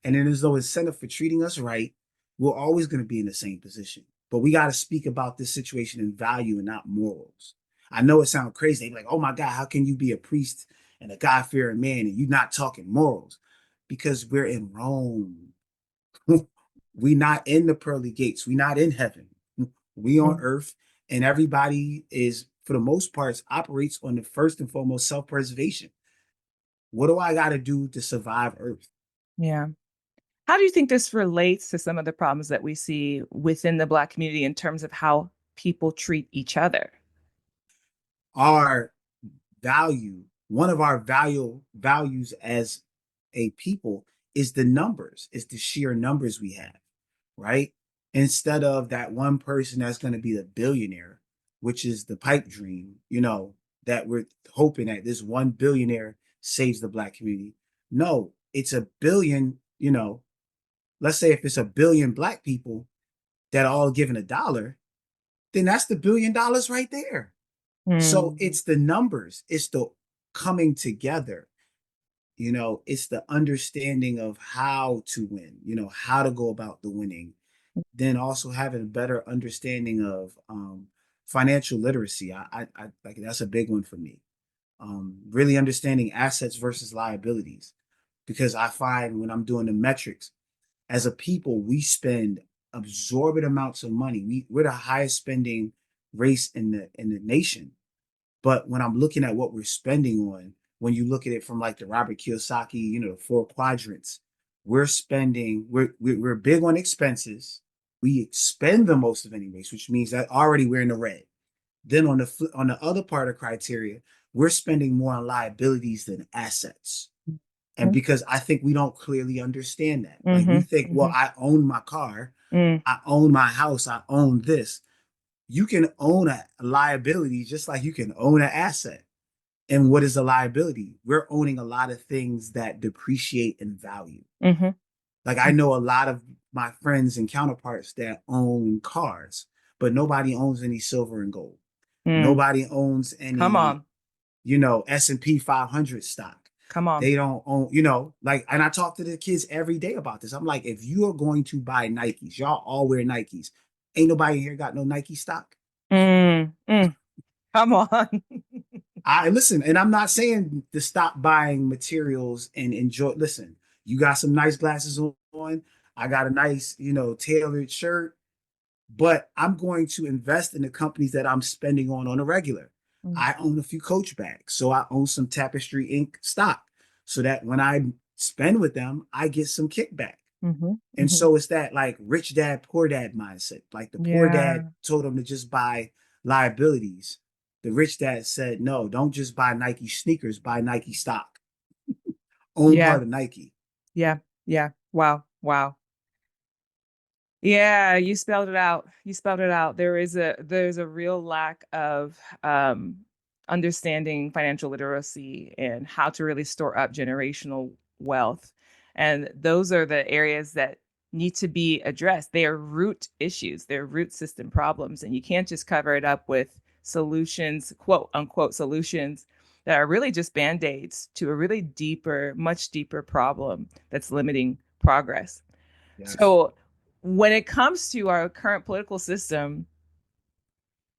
Speaker 1: and then there's no incentive for treating us right, we're always going to be in the same position. But we got to speak about this situation in value and not morals. I know it sounds crazy. They be like, oh my God, how can you be a priest and a God-fearing man and you not talking morals? Because we're in Rome. We not in the pearly gates. We not in heaven. We on earth, and everybody is, for the most part, operates on the first and foremost self-preservation. What do I got to do to survive Earth?
Speaker 2: Yeah. How do you think this relates to some of the problems that we see within the Black community in terms of how people treat each other?
Speaker 1: One of our values as a people is the numbers, is the sheer numbers we have, right? Instead of that one person that's going to be the billionaire, which is the pipe dream, that we're hoping that this one billionaire saves the Black community. No, it's a billion, let's say if it's a billion Black people that are all given $1, then that's the $1 billion right there. So
Speaker 2: Mm.
Speaker 1: it's the numbers, it's the coming together, it's the understanding of how to win, how to go about the winning, then also having a better understanding of financial literacy. I like that's a big one for me. Really understanding assets versus liabilities, because I find when I'm doing the metrics, as a people, we spend absorbent amounts of money. We're the highest spending race in the nation. But when I'm looking at what we're spending on, when you look at it from like the Robert Kiyosaki, the four quadrants, we're big on expenses. We expend the most of any race, which means that already we're in the red. Then on the other part of criteria, we're spending more on liabilities than assets. And because I think we don't clearly understand that. Like we
Speaker 2: Mm-hmm.
Speaker 1: think, well,
Speaker 2: Mm-hmm.
Speaker 1: I own my car,
Speaker 2: Mm.
Speaker 1: I own my house, I own this. You can own a liability just like you can own an asset. And what is a liability? We're owning a lot of things that depreciate in value.
Speaker 2: Mm-hmm.
Speaker 1: Like I know a lot of my friends and counterparts that own cars, but nobody owns any silver and gold.
Speaker 2: Mm.
Speaker 1: Nobody owns
Speaker 2: Come
Speaker 1: any,
Speaker 2: on.
Speaker 1: S&P 500 stock.
Speaker 2: Come on.
Speaker 1: They don't own, like, and I talk to the kids every day about this. I'm like, if you are going to buy Nikes, y'all all wear Nikes. Ain't nobody here got no Nike stock.
Speaker 2: Mm. Mm. Come on.
Speaker 1: I listen, and I'm not saying to stop buying materials and enjoy. Listen, you got some nice glasses on. I got a nice, tailored shirt, but I'm going to invest in the companies that I'm spending on a regular.
Speaker 2: Mm.
Speaker 1: I own a few Coach bags, so I own some Tapestry Inc. stock, so that when I spend with them, I get some kickback.
Speaker 2: Mm-hmm.
Speaker 1: And
Speaker 2: Mm-hmm.
Speaker 1: so it's that like rich dad, poor dad mindset. Like the poor dad
Speaker 2: Yeah.
Speaker 1: told him to just buy liabilities. The rich dad said, no, don't just buy Nike sneakers, buy Nike stock. Own
Speaker 2: Yeah.
Speaker 1: part of Nike.
Speaker 2: Yeah. Yeah. Wow. Wow. Yeah, you spelled it out. You spelled it out. There's a real lack of understanding financial literacy and how to really store up generational wealth. And those are the areas that need to be addressed. They are root issues. They're root system problems. And you can't just cover it up with solutions, quote unquote solutions that are really just band-aids to a really deeper, much deeper problem that's limiting progress.
Speaker 1: Yes.
Speaker 2: So when it comes to our current political system,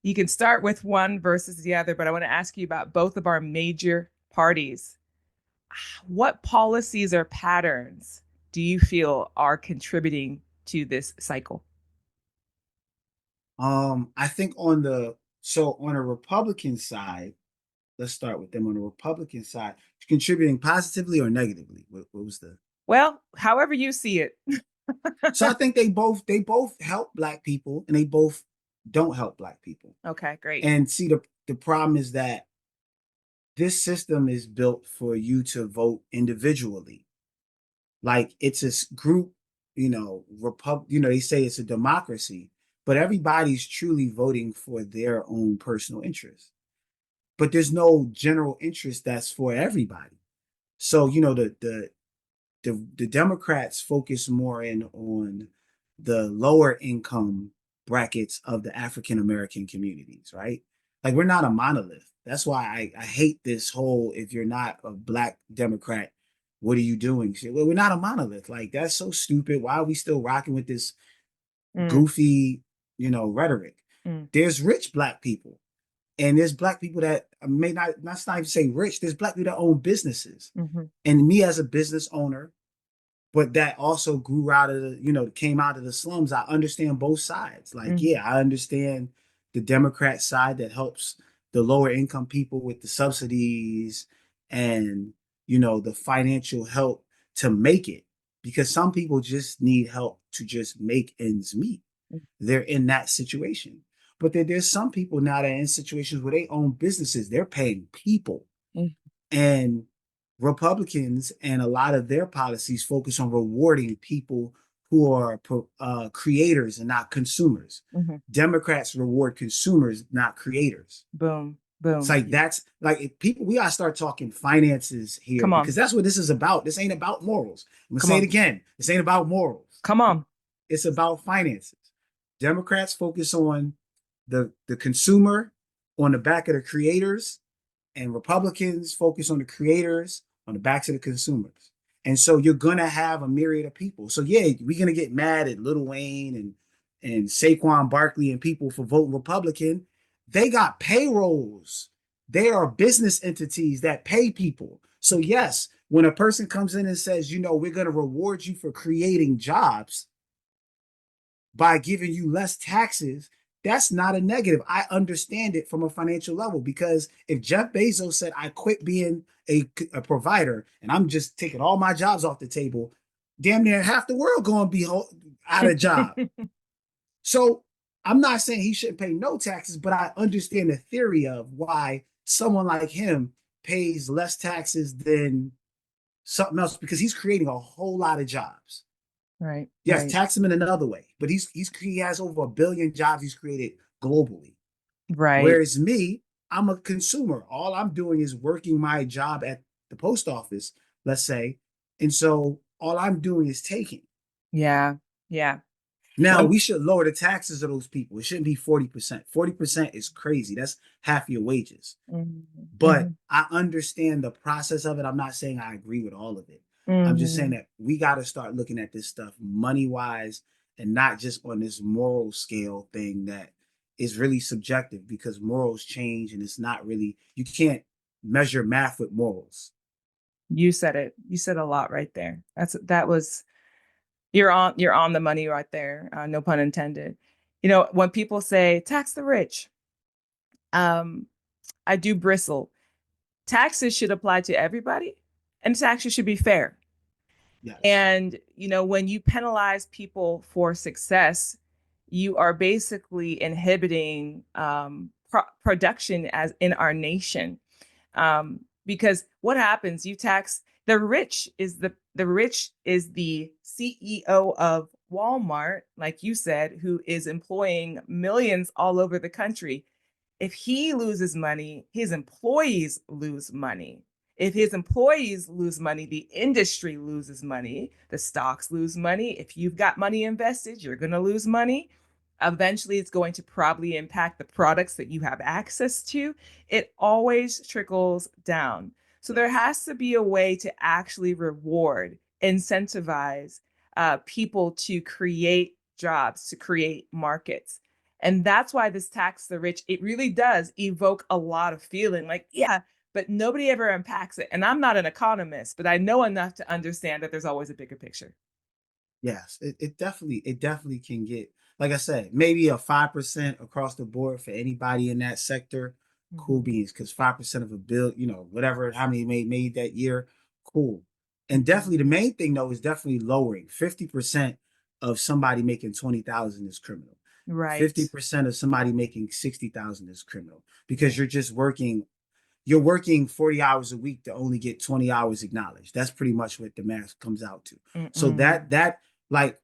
Speaker 2: you can start with one versus the other, but I want to ask you about both of our major parties. What policies or patterns do you feel are contributing to this cycle?
Speaker 1: I think on a Republican side, let's start with them on the Republican side, contributing positively or negatively. What was the
Speaker 2: Well, however you see it.
Speaker 1: So I think they both help black people and they both don't help black people.
Speaker 2: Okay, great.
Speaker 1: And see the problem is that this system is built for you to vote individually. Like it's a group, they say it's a democracy, but everybody's truly voting for their own personal interest. But there's no general interest that's for everybody. So, the Democrats focus more in on the lower income brackets of the African American communities, right? Like we're not a monolith. That's why I hate this whole if you're not a black Democrat, what are you doing? Well, we're not a monolith. Like that's so stupid. Why are we still rocking with this
Speaker 2: Mm,
Speaker 1: goofy, rhetoric?
Speaker 2: mm,
Speaker 1: There's rich black people. And there's black people that may not even say rich. There's black people that own businesses.
Speaker 2: mhm,
Speaker 1: And me as a business owner, but that also grew out of came out of the slums. I understand both sides. Like,
Speaker 2: mhm,
Speaker 1: yeah, I understand the Democrat side that helps the lower income people with the subsidies and, the financial help to make it, because some people just need help to just make ends meet. They're in that situation. But there's some people now that are in situations where they own businesses, they're paying people.
Speaker 2: mm,
Speaker 1: And Republicans and a lot of their policies focus on rewarding people who are creators and not consumers.
Speaker 2: mhm.
Speaker 1: Democrats reward consumers, not creators.
Speaker 2: Boom,
Speaker 1: It's
Speaker 2: boom.
Speaker 1: like that's like if people we gotta start talking finances here
Speaker 2: Come
Speaker 1: because
Speaker 2: on,
Speaker 1: that's what this is about. This ain't about morals. I'm gonna
Speaker 2: come
Speaker 1: say it
Speaker 2: on,
Speaker 1: again. This ain't about morals.
Speaker 2: come on.
Speaker 1: It's about finances. Democrats focus on the consumer on the back of the creators, and Republicans focus on the creators on the backs of the consumers. And so you're gonna have a myriad of people. So yeah, we're gonna get mad at Lil Wayne and Saquon Barkley and people for voting Republican. They got payrolls. They are business entities that pay people. So yes, when a person comes in and says, you know, we're gonna reward you for creating jobs by giving you less taxes, that's not a negative. I understand it from a financial level, because if Jeff Bezos said, I quit being a provider and I'm just taking all my jobs off the table, damn near half the world going to be out of job. So I'm not saying he shouldn't pay no taxes, but I understand the theory of why someone like him pays less taxes than something else, because he's creating a whole lot of jobs.
Speaker 2: Right,
Speaker 1: Yes,
Speaker 2: right,
Speaker 1: tax him in another way, but he has over 1 billion jobs he's created globally.
Speaker 2: right.
Speaker 1: Whereas me, I'm a consumer. All I'm doing is working my job at the post office, let's say, and so all I'm doing is taking.
Speaker 2: Yeah, yeah.
Speaker 1: Now
Speaker 2: When
Speaker 1: we should lower the taxes of those people. It shouldn't be 40%. 40% is crazy. That's half your wages.
Speaker 2: Mhm,
Speaker 1: But
Speaker 2: mhm,
Speaker 1: I understand the process of it. I'm not saying I agree with all of it. I'm just saying
Speaker 2: mhm.
Speaker 1: that we got to start looking at this stuff money wise, and not just on this moral scale thing that is really subjective, because morals change and it's not really, you can't measure math with morals.
Speaker 2: You said it. You said a lot right there. That was you're on the money right there. No pun intended. You know, when people say tax the rich, um, I do bristle. Taxes should apply to everybody, and taxes should be fair.
Speaker 1: Yes.
Speaker 2: And, you know, when you penalize people for success, you are basically inhibiting production as in our nation. Because what happens? You tax the rich is the rich is the CEO of Walmart, like you said, who is employing millions all over the country. If he loses money, his employees lose money. If his employees lose money, the industry loses money, the stocks lose money. If you've got money invested, you're going to lose money. Eventually, it's going to probably impact the products that you have access to. It always trickles down. So, there
Speaker 1: Yes.
Speaker 2: has to be a way to actually reward, incentivize people to create jobs, to create markets. And that's why this tax the rich, it really does evoke a lot of feeling like, yeah, but nobody ever unpacks it. And I'm not an economist, but I know enough to understand that there's always a bigger picture.
Speaker 1: Yes, it definitely can get, like I said, maybe a 5% across the board for anybody in that sector. Cool
Speaker 2: Mhm,
Speaker 1: beans, because 5% of a bill, whatever, how many made that year, cool. And definitely
Speaker 2: mhm.
Speaker 1: the main thing though is definitely lowering. 50% of somebody making 20,000 is criminal.
Speaker 2: Right.
Speaker 1: 50% of somebody making 60,000 is criminal, because you're working 40 hours a week to only get 20 hours acknowledged. That's pretty much what the math comes out to. So
Speaker 2: Mm-mm.
Speaker 1: that like,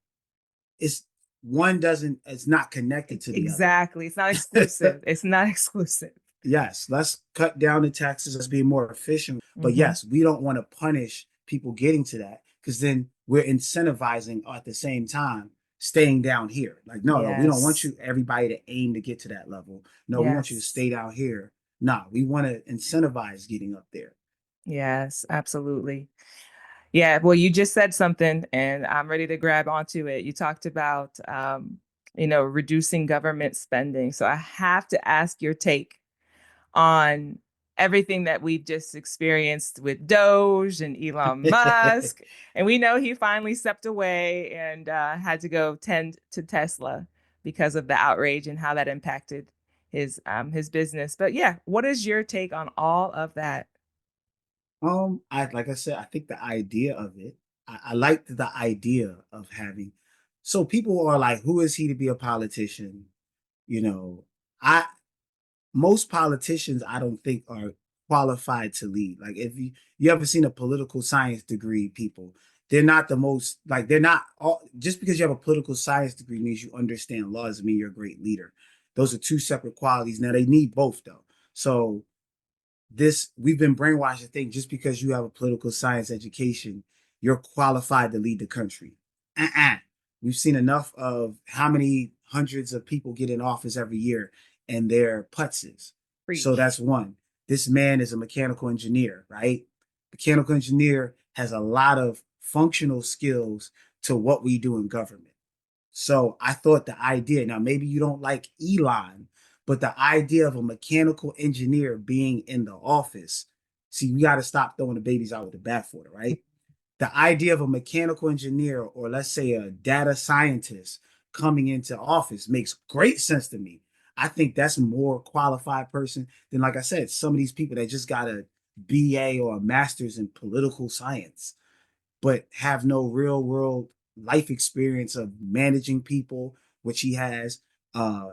Speaker 1: it's one doesn't it's not connected to the other.
Speaker 2: Exactly. It's not exclusive. It's not exclusive.
Speaker 1: Yes, let's cut down the taxes, let's be more efficient. But
Speaker 2: Hmm.
Speaker 1: yes, we don't want to punish people getting to that, because then we're incentivizing at the same time staying down here. Like, no, we don't want
Speaker 2: Yes.
Speaker 1: you everybody to aim to get to that level. No, we want you to
Speaker 2: Yes.
Speaker 1: stay down here. No, we want to incentivize getting up there.
Speaker 2: Yes, absolutely. Yeah, well, you just said something and I'm ready to grab onto it. You talked about, reducing government spending. So I have to ask your take on everything that we've just experienced with Doge and Elon Musk. And we know he finally stepped away and had to go tend to Tesla because of the outrage and how that impacted his business. But yeah, what is your take on all of that?
Speaker 1: I like I said, I think the idea of it, I like the idea of having. So people are like, who is he to be a politician? You know, I most politicians I don't think are qualified to lead. Like, if you ever seen a political science degree people, they're not the most, like, they're not all, just because you have a political science degree means you understand law doesn't mean you're a great leader. Those are two separate qualities. Now they need both though. So this we've been brainwashed to think just because you have a political science education, you're qualified to lead the country. Uh-uh. We've seen enough of how many hundreds of people get in office every year. and their putzes. So
Speaker 2: Preach.
Speaker 1: that's one. This man is a mechanical engineer, right? Mechanical engineer has a lot of functional skills to what we do in government. So I thought the idea, now maybe you don't like Elon, but the idea of a mechanical engineer being in the office, see, we got to stop throwing the babies out with the bathwater, right? The idea of a mechanical engineer or let's say a data scientist coming into office makes great sense to me. I think that's a more qualified person than, like I said, some of these people that just got a BA or a master's in political science, but have no real world life experience of managing people, which he has, uh,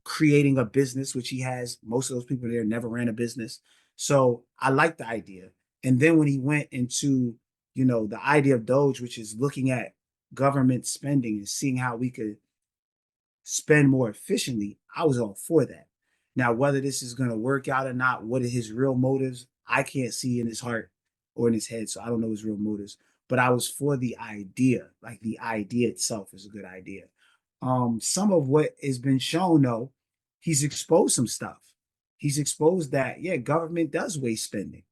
Speaker 1: creating a business, which he has. Most of those people there never ran a business. So I like the idea. And then when he went into, the idea of Doge, which is looking at government spending and seeing how we could spend more efficiently, I was all for that. Now, whether this is going to work out or not, what are his real motives? I can't see in his heart or in his head, so I don't know his real motives. But I was for the idea. Like the idea itself is a good idea. Some of what has been shown though, he's exposed some stuff. He's exposed that yeah, government does waste spending.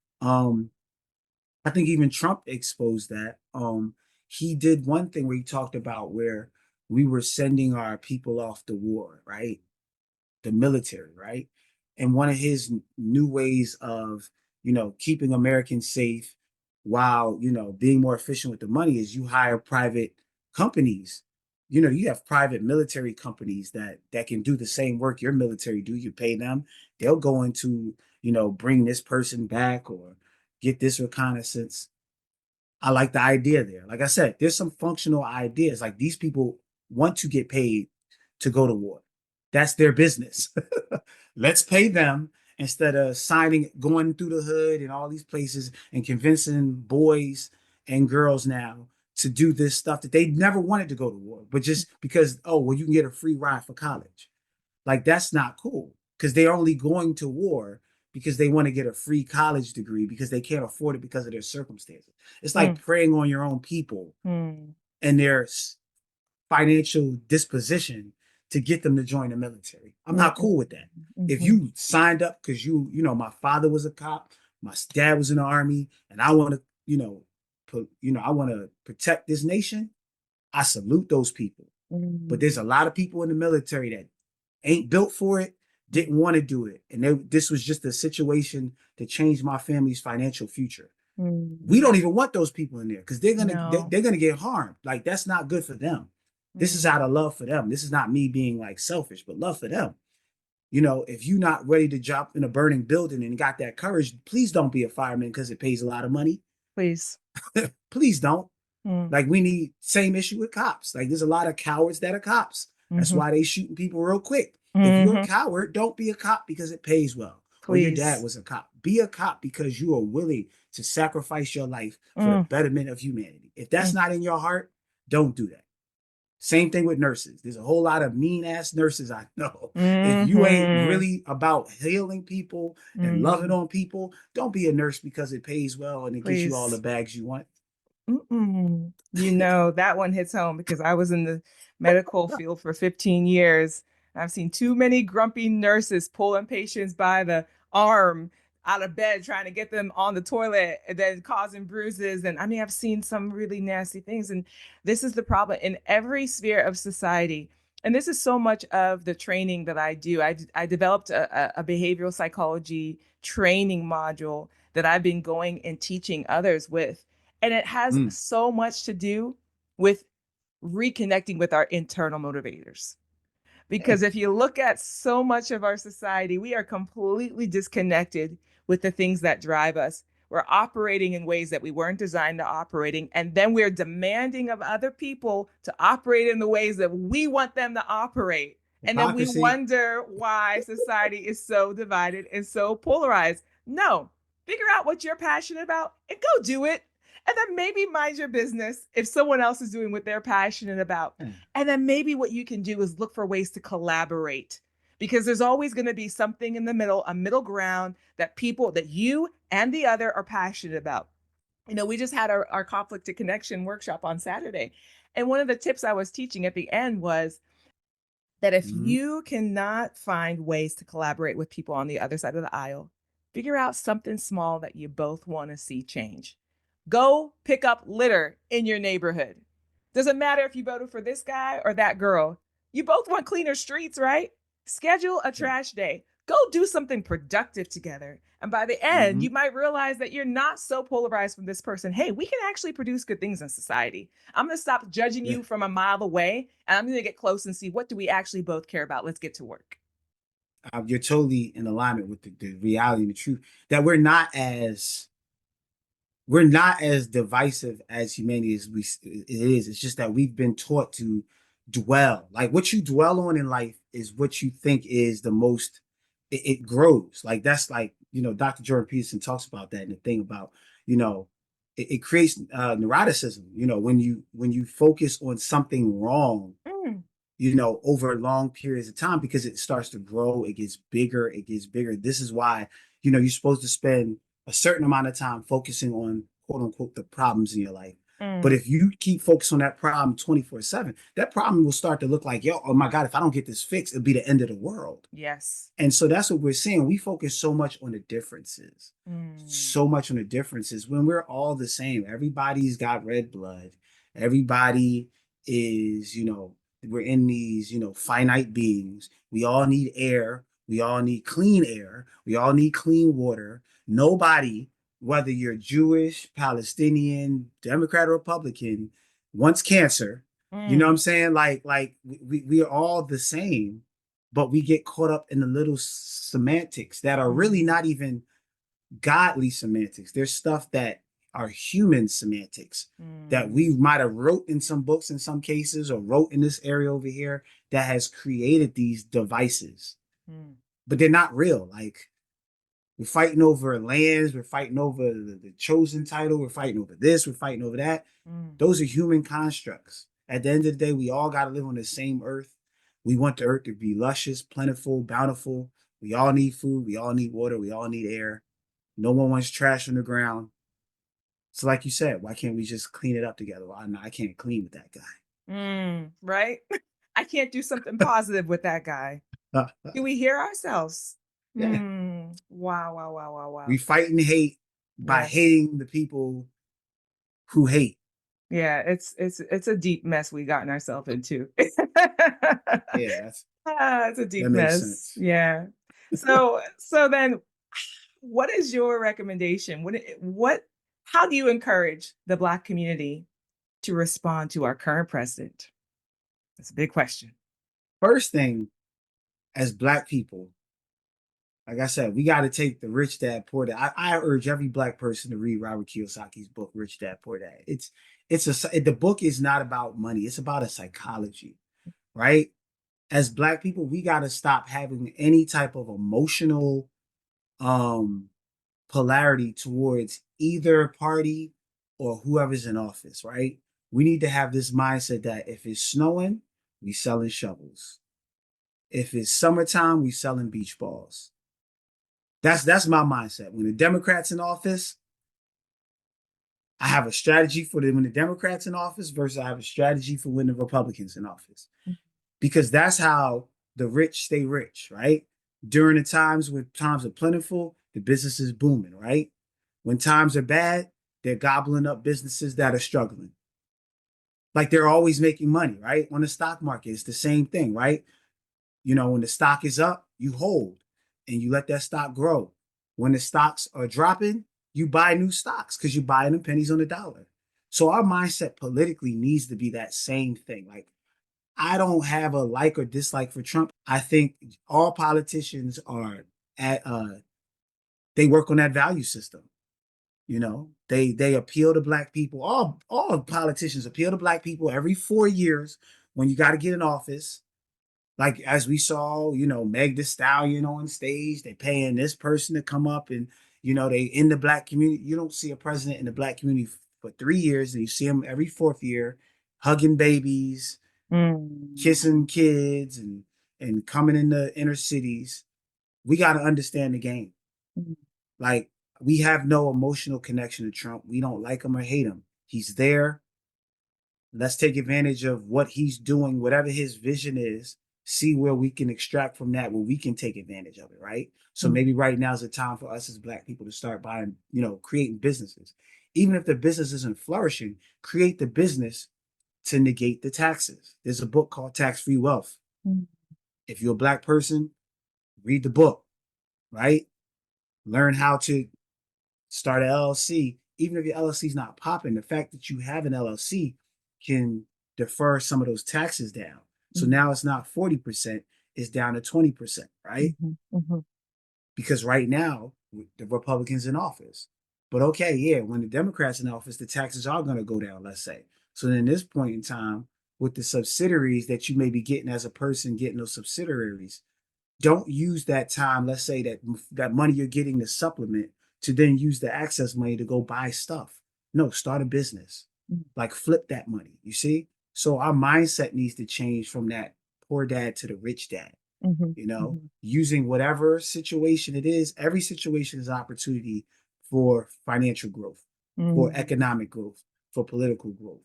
Speaker 1: I think even Trump exposed that. He did one thing where he talked about where we were sending our people off to war, right? The military, right? And one of his new ways of, keeping Americans safe while, being more efficient with the money is you hire private companies. You have private military companies that can do the same work your military do. You pay them, they'll go into, bring this person back or get this reconnaissance. I like the idea there. Like I said, there's some functional ideas. Like these people want to get paid to go to war. That's their business. Let's pay them instead of going through the hood and all these places and convincing boys and girls now to do this stuff that they never wanted to go to war, but just because, oh, well, you can get a free ride for college. Like that's not cool because they're only going to war because they want to get a free college degree because they can't afford it because of their circumstances. It's like
Speaker 2: Mm,
Speaker 1: preying on your own people
Speaker 2: mm,
Speaker 1: and their financial disposition to get them to join the military. I'm
Speaker 2: mm,
Speaker 1: not cool with that. If
Speaker 2: mm,
Speaker 1: you signed up because my father was a cop, my dad was in the army, and I want to, I want to protect this nation, I salute those people. But there's a
Speaker 2: mm,
Speaker 1: lot of people in the military that ain't built for it, didn't want to do it. And this was just a situation to change my family's financial future. We
Speaker 2: mm.
Speaker 1: don't even want those people in there because
Speaker 2: No.
Speaker 1: they're gonna get harmed. Like that's not good for them. This is
Speaker 2: Mm,
Speaker 1: out of love for them. This is not me being like selfish, but love for them. If you're not ready to jump in a burning building and got that courage, please don't be a fireman because it pays a lot of money.
Speaker 2: please.
Speaker 1: Please don't.
Speaker 2: Mm,
Speaker 1: Like we need same issue with cops. Like there's a lot of cowards that are cops. That's
Speaker 2: mm-hmm,
Speaker 1: why they shooting people real quick. If you're a
Speaker 2: mm-hmm.
Speaker 1: coward, don't be a cop because it pays well. Or your dad
Speaker 2: Please.
Speaker 1: was a cop. Be a cop because you are willing to sacrifice your life for the
Speaker 2: Mm,
Speaker 1: betterment of humanity. If that's
Speaker 2: mm,
Speaker 1: not in your heart, don't do that. Same thing with nurses. There's a whole lot of mean ass nurses I know. If you ain't
Speaker 2: mm-hmm,
Speaker 1: really about healing people and loving
Speaker 2: mm.
Speaker 1: on people, don't be a nurse because it pays well and it gets you all the
Speaker 2: Please.
Speaker 1: bags you want.
Speaker 2: Mm-mm. That one hits home because I was in the medical field for 15 years. I've seen too many grumpy nurses pulling patients by the arm out of bed, trying to get them on the toilet and then causing bruises. And I mean, I've seen some really nasty things. And this is the problem in every sphere of society. And this is so much of the training that I do. I developed a behavioral psychology training module that I've been going and teaching others with. And it has
Speaker 1: Mm.
Speaker 2: so much to do with reconnecting with our internal motivators.
Speaker 1: Yeah.
Speaker 2: Because if you look at so much of our society, we are completely disconnected with the things that drive us. We're operating in ways that we weren't designed to operating, and then we're demanding of other people to operate in the ways that we want them to operate. And then we
Speaker 1: Hypocrisy.
Speaker 2: wonder why society is so divided and so polarized. No, figure out what you're passionate about and go do it. And then maybe mind your business if someone else is doing what they're passionate about.
Speaker 1: Yeah.
Speaker 2: And then maybe what you can do is look for ways to collaborate because there's always going to be something in the middle, a middle ground that people that you and the other are passionate about. We just had our conflict to connection workshop on Saturday. And one of the tips I was teaching at the end was that if
Speaker 1: Hmm.
Speaker 2: you cannot find ways to collaborate with people on the other side of the aisle, figure out something small that you both want to see change. Go pick up litter in your neighborhood. Doesn't matter if you voted for this guy or that girl. You both want cleaner streets, right? Schedule a
Speaker 1: Yeah.
Speaker 2: trash day. Go do something productive together. And by the end,
Speaker 1: Hmm.
Speaker 2: you might realize that you're not so polarized from this person. Hey, we can actually produce good things in society. I'm going to stop judging
Speaker 1: Yeah.
Speaker 2: you from a mile away, and I'm going to get close and see what do we actually both care about. Let's get to work.
Speaker 1: You're totally in alignment with the reality and the truth that we're not as divisive as humanity as it is. It's just that we've been taught to dwell. Like what you dwell on in life is what you think is the most. It grows. Like that's like Dr. Jordan Peterson talks about that in the thing about you know it creates neuroticism. When you focus on something wrong
Speaker 2: Mm,
Speaker 1: over long periods of time because it starts to grow, it gets bigger, it gets bigger. This is why, you're supposed to spend a certain amount of time focusing on quote unquote the problems in your life. But
Speaker 2: mm,
Speaker 1: if you keep focused on that problem 24/7, that problem will start to look like, yo, oh my God, if I don't get this fixed, it'll be the end of the world.
Speaker 2: yes.
Speaker 1: And so that's what we're seeing. We focus so much on the differences,
Speaker 2: Mm,
Speaker 1: so much on the differences when we're all the same. Everybody's got red blood. Everybody is, we're in these, finite beings. We all need air. We all need clean air. We all need clean water. Nobody, whether you're Jewish, Palestinian, Democrat, or Republican, wants cancer. You know what
Speaker 2: mm,
Speaker 1: I'm saying? Like we are all the same, but we get caught up in the little semantics that are really
Speaker 2: mm,
Speaker 1: not even godly semantics. There's stuff that are human semantics that we
Speaker 2: mm,
Speaker 1: might have wrote in some books in some cases or wrote in this area over here that has created these devices,
Speaker 2: mm,
Speaker 1: but they're not real. Like we're fighting over lands, we're fighting over the chosen title, we're fighting over this, we're fighting over that.
Speaker 2: mm,
Speaker 1: Those are human constructs. At the end of the day, we all got to live on the same earth. We want the earth to be luscious, plentiful, bountiful. We all need food. We all need water. We all need air. No one wants trash on the ground. So, like you said, why can't we just clean it up together? Well, I can't clean with that
Speaker 2: right? I can't do something positive with that guy.
Speaker 1: guy.
Speaker 2: Do we hear ourselves?
Speaker 1: Yeah.
Speaker 2: Wow, wow, wow, wow,
Speaker 1: We
Speaker 2: wow.
Speaker 1: fight and hate by
Speaker 2: Yes.
Speaker 1: hating the people who hate.
Speaker 2: Yeah, it's a deep mess we gotten ourselves into.
Speaker 1: Yeah,
Speaker 2: It's a
Speaker 1: that
Speaker 2: deep
Speaker 1: makes
Speaker 2: mess.
Speaker 1: sense.
Speaker 2: Yeah. So then what is your recommendation? What how do you encourage the Black community to respond to our current president? That's a big question.
Speaker 1: First thing, as Black people, like I said, we got to take the Rich Dad Poor Dad. I urge every Black person to read Robert Kiyosaki's book, Rich Dad Poor Dad. The book is not about money. It's about a psychology, right? As Black people, we got to stop having any type of emotional um polarity towards either party or whoever's in office, right? We need to have this mindset that if it's snowing, we selling shovels. If it's summertime, we selling beach balls. That's my mindset. When the Democrats in office, I have a strategy for when the Democrats in office versus I have a strategy for when the Republicans in office. Because that's how the rich stay rich, right? During the times when times are plentiful, the business is booming, right? When times are bad, they're gobbling up businesses that are struggling. Like they're always making money, right? On the stock market, it's the same thing, right? When the stock is up, you hold and you let that stock grow. When the stocks are dropping, you buy new stocks because you're buying them pennies on the dollar. So our mindset politically needs to be that same thing. Like I don't have a like or dislike for Trump. I think all politicians are at they work on that value system. They appeal to Black people. All politicians appeal to Black people every 4 years when you got to get in office. Like as we saw, Meg Thee Stallion on stage, they paying this person to come up and they in the Black community. You don't see a president in the Black community for 3 years, and you see him every fourth year, hugging babies,
Speaker 2: Mm,
Speaker 1: kissing kids, and coming in the inner cities. We got to understand the game.
Speaker 2: mm,
Speaker 1: Like we have no emotional connection to Trump. We don't like him or hate him. He's there. Let's take advantage of what he's doing, whatever his vision is. see where we can extract from that, where we can take advantage of it, right? So
Speaker 2: Mm,
Speaker 1: maybe right now is a time for us as Black people to start buying, creating businesses. Even if the business isn't flourishing, create the business to negate the taxes. There's a book called Tax Free Wealth.
Speaker 2: mm,
Speaker 1: If you're a Black person, read the book, right? Learn how to start an LLC. Even if your LLC is not popping, the fact that you have an LLC can defer some of those taxes down. So
Speaker 2: mm,
Speaker 1: now it's not 40%, it's down to 20%, right?
Speaker 2: mhm, mhm.
Speaker 1: Because right now, the Republicans in office. But okay, yeah, when the Democrats in office, the taxes are going to go down, let's say. So then, this point in time, with the subsidiaries that you may be getting as a person, getting those subsidiaries, don't use that time, let's say that money you're getting to supplement, to then use the access money to go buy stuff. No, start a business.
Speaker 2: Mm.
Speaker 1: Like flip that money. You see? So our mindset needs to change from that poor dad to the rich dad.
Speaker 2: Mhm, mhm,
Speaker 1: Using whatever situation it is, every situation is an opportunity for financial growth, for
Speaker 2: mhm,
Speaker 1: economic growth, for political growth.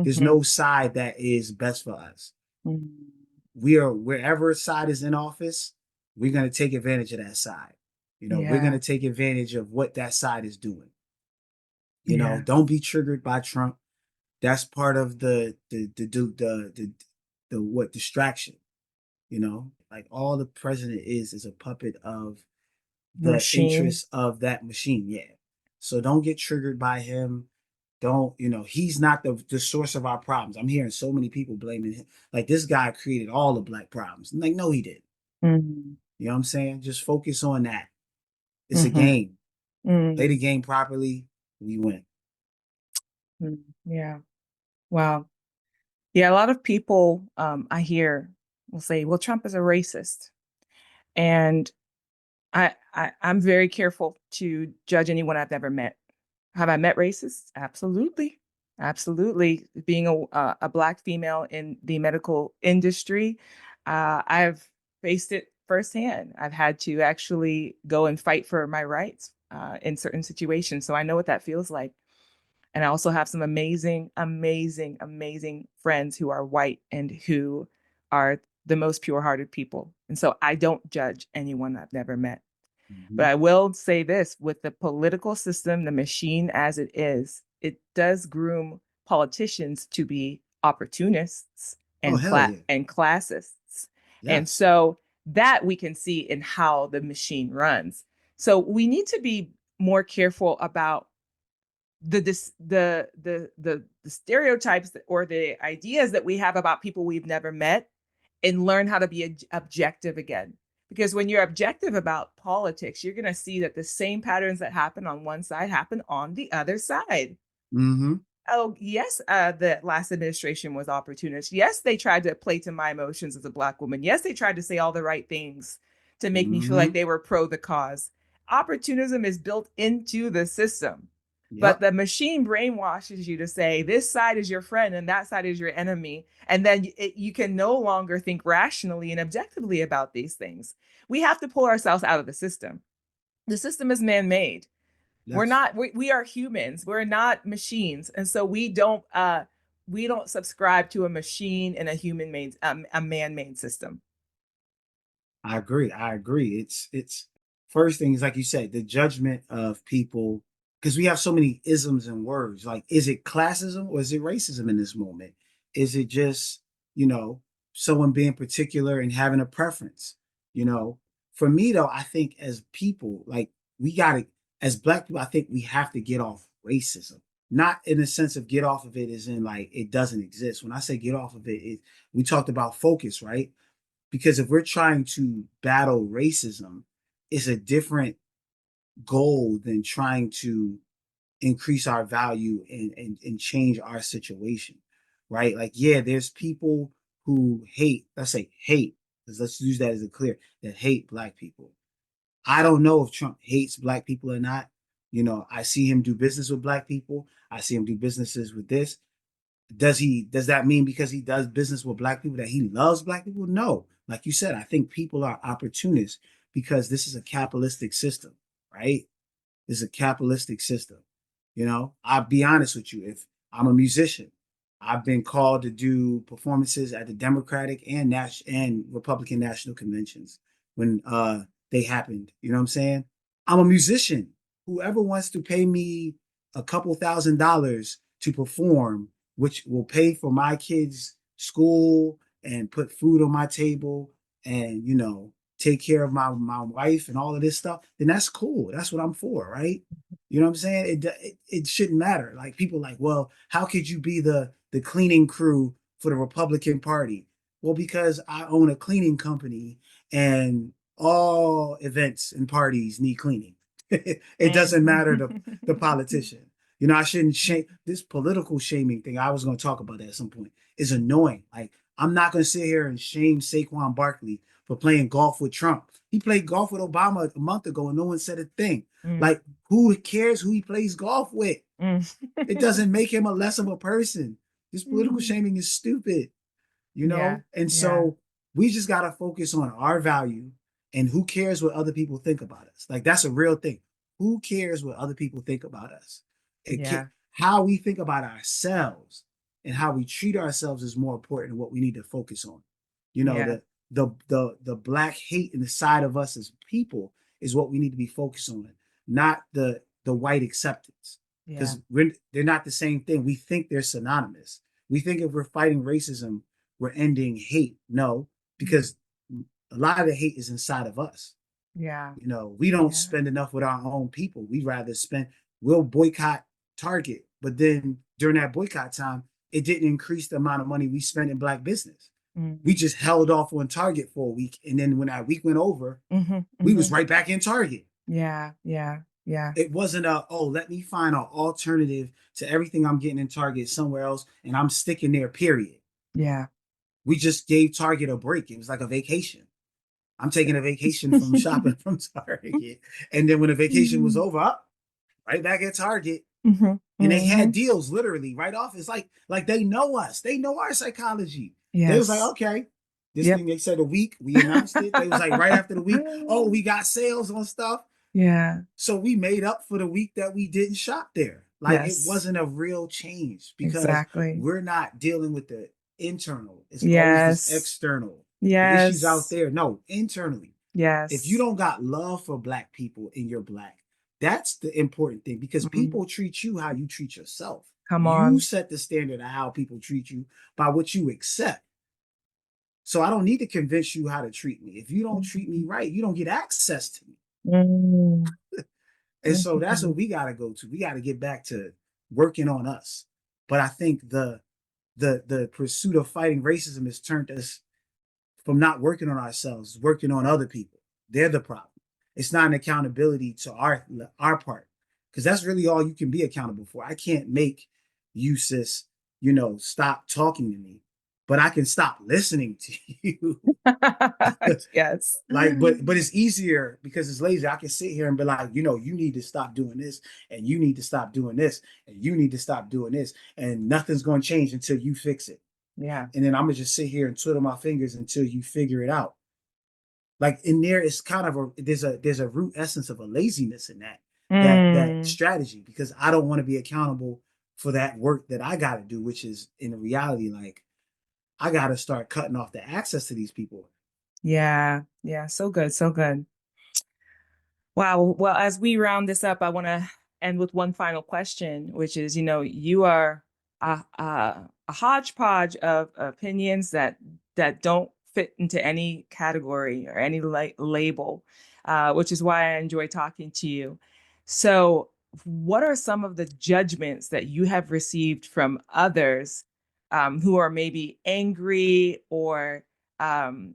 Speaker 1: There's
Speaker 2: mhm,
Speaker 1: no side that is best for us.
Speaker 2: mhm.
Speaker 1: We are, wherever side is in office, we're going to take advantage of that side. We're going
Speaker 2: Yeah,
Speaker 1: to take advantage of what that side is doing.
Speaker 2: yeah.
Speaker 1: Don't be triggered by Trump. That's part of the what distraction. Like all the president is a puppet of the
Speaker 2: Machine.
Speaker 1: interests of that machine. Yeah. So don't get triggered by him. Don't, he's not the source of our problems. I'm hearing so many people blaming him. Like this guy created all the Black problems. I'm like, no, he did.
Speaker 2: Mhm,
Speaker 1: You know what I'm saying? Just focus on that. It's a
Speaker 2: mhm,
Speaker 1: game. Play the
Speaker 2: mhm,
Speaker 1: game properly, we win.
Speaker 2: mhm. Yeah. Wow. Yeah, a lot of people I hear will say, "Well, Trump is a racist," and I'm very careful to judge anyone I've never met. Have I met racists? Absolutely. Absolutely. Being a Black female in the medical industry, I've faced it firsthand. I've had to actually go and fight for my rights in certain situations. So I know what that feels like. And I also have some amazing, amazing, amazing friends who are white and who are the most pure hearted people. And so I don't judge anyone I've never met. But
Speaker 1: Mm-hmm.
Speaker 2: I will say this, with the political system, the machine as it does groom politicians to be opportunists
Speaker 1: Oh,
Speaker 2: and
Speaker 1: hell yeah.
Speaker 2: classists. And
Speaker 1: Yes.
Speaker 2: so that we can see in how the machine runs. So we need to be more careful about the stereotypes or the ideas that we have about people we've never met, and learn how to be objective again. Because when you're objective about politics, you're going to see that the same patterns that happen on one side happen on the other side.
Speaker 1: Mm-hmm.
Speaker 2: Oh, yes, the last administration was opportunist. Yes, they tried to play to my emotions as a Black woman. Yes, they tried to say all the right things to make me feel like
Speaker 1: Mm-hmm.
Speaker 2: they were pro the cause. Opportunism is built into the system. But
Speaker 1: Yep.
Speaker 2: the machine brainwashes you to say this side is your friend and that side is your enemy. And then you can no longer think rationally and objectively about these things. We have to pull ourselves out of the system. The system is man made. We're
Speaker 1: Yes.
Speaker 2: not, we are humans. We're not machines. And so we don't subscribe to a machine and a human made a man-made system.
Speaker 1: I agree. I agree. It's first thing is like you said, the judgment of people, because we have so many isms and words. Like, is it classism or is it racism in this moment? Is it just, you know, someone being particular and having a preference? You know, for me though, I think as people, like we gotta, as Black people, I think we have to get off racism. Not in the sense of get off of it as in like it doesn't exist. When I say get off of it, we talked about focus, right? Because if we're trying to battle racism, it's a different goal than trying to increase our value and change our situation, right? Like, yeah, there's people who hate, let's say hate, because let's use that as a clear, that hate Black people. I don't know if Trump hates Black people or not. I see him do business with Black people. I see him do businesses with this. Does that mean because he does business with Black people that he loves Black people? No. Like you said, I think people are opportunists because this is a capitalistic system, right? This is a capitalistic system. I'll be honest with you. If I'm a musician, I've been called to do performances at the Democratic and Republican national conventions when they happened. You know what I'm saying? I'm a musician. Whoever wants to pay me a couple $1,000s to perform, which will pay for my kids' school and put food on my table and take care of my wife and all of this stuff, then that's cool. That's what I'm for, right? You know what I'm saying? It shouldn't matter. Like people like, well, how could you be the cleaning crew for the Republican Party? Well, because I own a cleaning company and all events and parties need cleaning. It doesn't matter the politician. I shouldn't shame this political shaming thing. I was going to talk about that at some point. Is annoying. Like I'm not going to sit here and shame Saquon Barkley for playing golf with Trump. He played golf with Obama a month ago and no one said a thing.
Speaker 2: Mm,
Speaker 1: Like who cares who he plays golf with?
Speaker 2: mm.
Speaker 1: It doesn't make him a less of a person. This political
Speaker 2: Mm.
Speaker 1: shaming is stupid,
Speaker 2: Yeah,
Speaker 1: And
Speaker 2: yeah,
Speaker 1: so we just got to focus on our value and who cares what other people think about us. Like that's a real thing. Who cares what other people think about us?
Speaker 2: yeah,
Speaker 1: How we think about ourselves and how we treat ourselves is more important than what we need to focus on. You know,
Speaker 2: yeah,
Speaker 1: the black hate in the side of us as people is what we need to be focused on, not the white acceptance.
Speaker 2: yeah.
Speaker 1: Because they're not the same thing. We think they're synonymous. We think if we're fighting racism, we're ending hate. No,
Speaker 2: Mm.
Speaker 1: because a lot of the hate is inside of us.
Speaker 2: Yeah,
Speaker 1: We don't
Speaker 2: yeah.
Speaker 1: spend enough with our own people. We rather spend, we'll boycott Target, but then during that boycott time, it didn't increase the amount of money we spent in black business. We
Speaker 2: Mm.
Speaker 1: just held off on Target for a week. And then when that week went over,
Speaker 2: Mhm,
Speaker 1: we was
Speaker 2: mhm.
Speaker 1: right back in Target.
Speaker 2: Yeah, yeah, yeah,
Speaker 1: It wasn't oh, let me find an alternative to everything I'm getting in Target somewhere else and I'm sticking there, period.
Speaker 2: yeah.
Speaker 1: We just gave Target a break. It was like a vacation. I'm taking a vacation from shopping from Target. And then when the vacation was
Speaker 2: Mhm,
Speaker 1: over, up right back at Target.
Speaker 2: mhm,
Speaker 1: And they had
Speaker 2: mhm.
Speaker 1: deals literally right off. It's like they know us. They know our psychology. They was like,
Speaker 2: Yes.
Speaker 1: okay. This
Speaker 2: Yep.
Speaker 1: thing they said a week, we announced it. They was like right after the week, oh, we got sales on stuff.
Speaker 2: Yeah.
Speaker 1: So we made up for the week that we didn't shop there. Like it
Speaker 2: Yes.
Speaker 1: wasn't a real change because
Speaker 2: Exactly.
Speaker 1: we're not dealing with the internal. It's always this
Speaker 2: Yes.
Speaker 1: external. The issues out
Speaker 2: Yes.
Speaker 1: there. No, internally. If you
Speaker 2: Yes.
Speaker 1: don't got love for black people and you're black, that's the important thing because
Speaker 2: Mhm.
Speaker 1: people treat you how you treat yourself.
Speaker 2: Come
Speaker 1: You
Speaker 2: on.
Speaker 1: set the standard of how people treat you by what you accept. So I don't need to convince you how to treat me. If you don't treat me
Speaker 2: Mhm.
Speaker 1: right, you don't get access to me.
Speaker 2: Mm.
Speaker 1: And so that's what
Speaker 2: Mhm.
Speaker 1: we got to go to. We got to get back to working on us. But I think the pursuit of fighting racism has turned us from not working on ourselves, working on other people. They're the problem. It's not an accountability to our part, because that's really all you can be accountable for. I can't make you, sis, stop talking to me, but I can stop listening to you.
Speaker 2: Yes.
Speaker 1: Like, but it's easier because it's lazy. I can sit here and be like, you need to stop doing this, and you need to stop doing this, and you need to stop doing this, and nothing's going to change until you fix it.
Speaker 2: Yeah.
Speaker 1: And then I'm gonna just sit here and twiddle my fingers until you figure it out. Like in there, it's kind of there's a root essence of a laziness in that
Speaker 2: Mm.
Speaker 1: strategy because I don't want to be accountable for that work that I got to do, which is in reality like I got to start cutting off the access to these people.
Speaker 2: Yeah. Yeah. So good. So good. Wow. Well, as we round this up, I want to end with one final question, which is, you are a hodgepodge of opinions that don't fit into any category or any label, which is why I enjoy talking to you. So, what are some of the judgments that you have received from others who are maybe angry or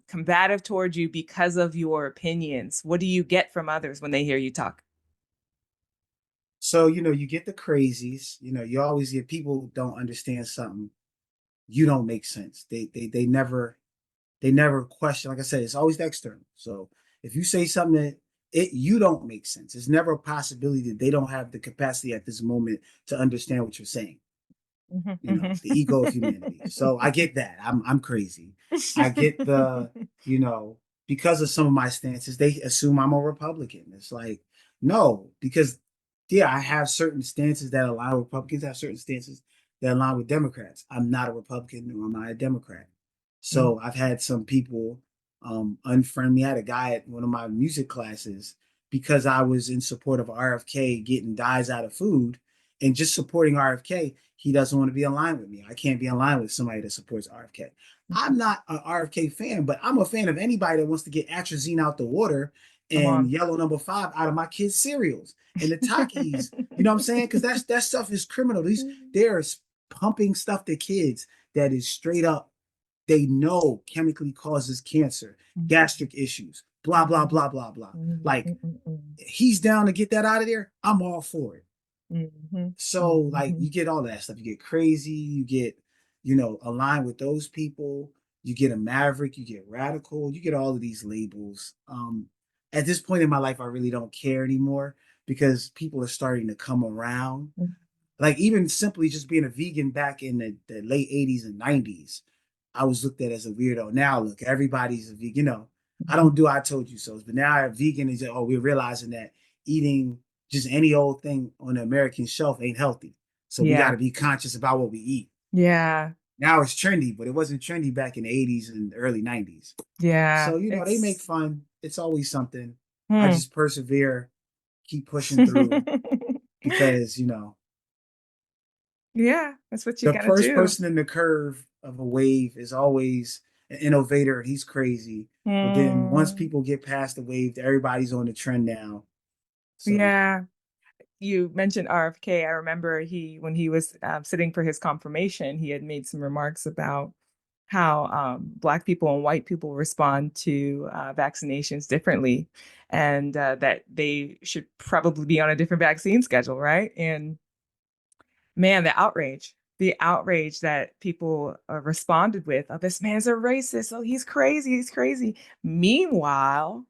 Speaker 2: combative towards you because of your opinions? What do you get from others when they hear you talk?
Speaker 1: So you get the crazies. You always get people who don't understand something. You don't make sense. They never question. Like I said, it's always the external. So if you say something that you don't make sense, it's never a possibility that they don't have the capacity at this moment to understand what you're saying.
Speaker 2: Mhm,
Speaker 1: The ego of
Speaker 2: mhm.
Speaker 1: humanity. So I get that. I'm crazy. I get you know, because of some of my stances, they assume I'm a Republican. It's like, no, because yeah, I have certain stances that a lot of Republicans have certain stances that align with Democrats. I'm not a Republican nor am I a Democrat. So I've had some people unfriend me. I had a guy at one of my music classes because I was in support of RFK getting dyes out of food and just supporting RFK. He doesn't want to be in line with me. I can't be in line with somebody that supports RFK. I'm not an RFK fan, but I'm a fan of anybody that wants to get atrazine out the water
Speaker 2: Come
Speaker 1: and
Speaker 2: on.
Speaker 1: yellow number 5 out of my kids' cereals and the Takis. You know what I'm saying? Because that stuff is criminal. They're pumping stuff to kids that is straight up. They know chemically causes cancer, gastric issues, blah blah blah blah blah. Like he's down to get that out of there. I'm all for it. So like you get all that stuff. You get crazy. You get aligned with those people. You get a maverick. You get radical. You get all of these labels. At this point in my life, I really don't care anymore because people are starting to come around. Like even simply just being a vegan back in the late 80s and 90s, I was looked at as a weirdo. Now look, everybody's a vegan. I don't do I told you so. But now a vegan is we're realizing that eating just any old thing on the American shelf ain't healthy. So we got
Speaker 2: Yeah.
Speaker 1: to be conscious about what we eat.
Speaker 2: Yeah.
Speaker 1: Now it's trendy, but it wasn't trendy back in the 80s and early 90s.
Speaker 2: Yeah.
Speaker 1: So, they make
Speaker 2: It's
Speaker 1: fun. It's always something. I
Speaker 2: hmm.
Speaker 1: just persevere, keep pushing through because,
Speaker 2: Yeah, that's what you
Speaker 1: the
Speaker 2: gotta
Speaker 1: first
Speaker 2: do.
Speaker 1: person in the curve of a wave is always an innovator. He's crazy. But then once
Speaker 2: Mm,
Speaker 1: people get past the wave, everybody's on the trend now. So,
Speaker 2: yeah. You mentioned RFK. I remember when he was sitting for his confirmation, he had made some remarks about how Black people and white people respond to vaccinations differently, and that they should probably be on a different vaccine schedule, right? And man, the outrage that people responded with, oh, this man's a racist. Oh, he's crazy. He's crazy. Meanwhile,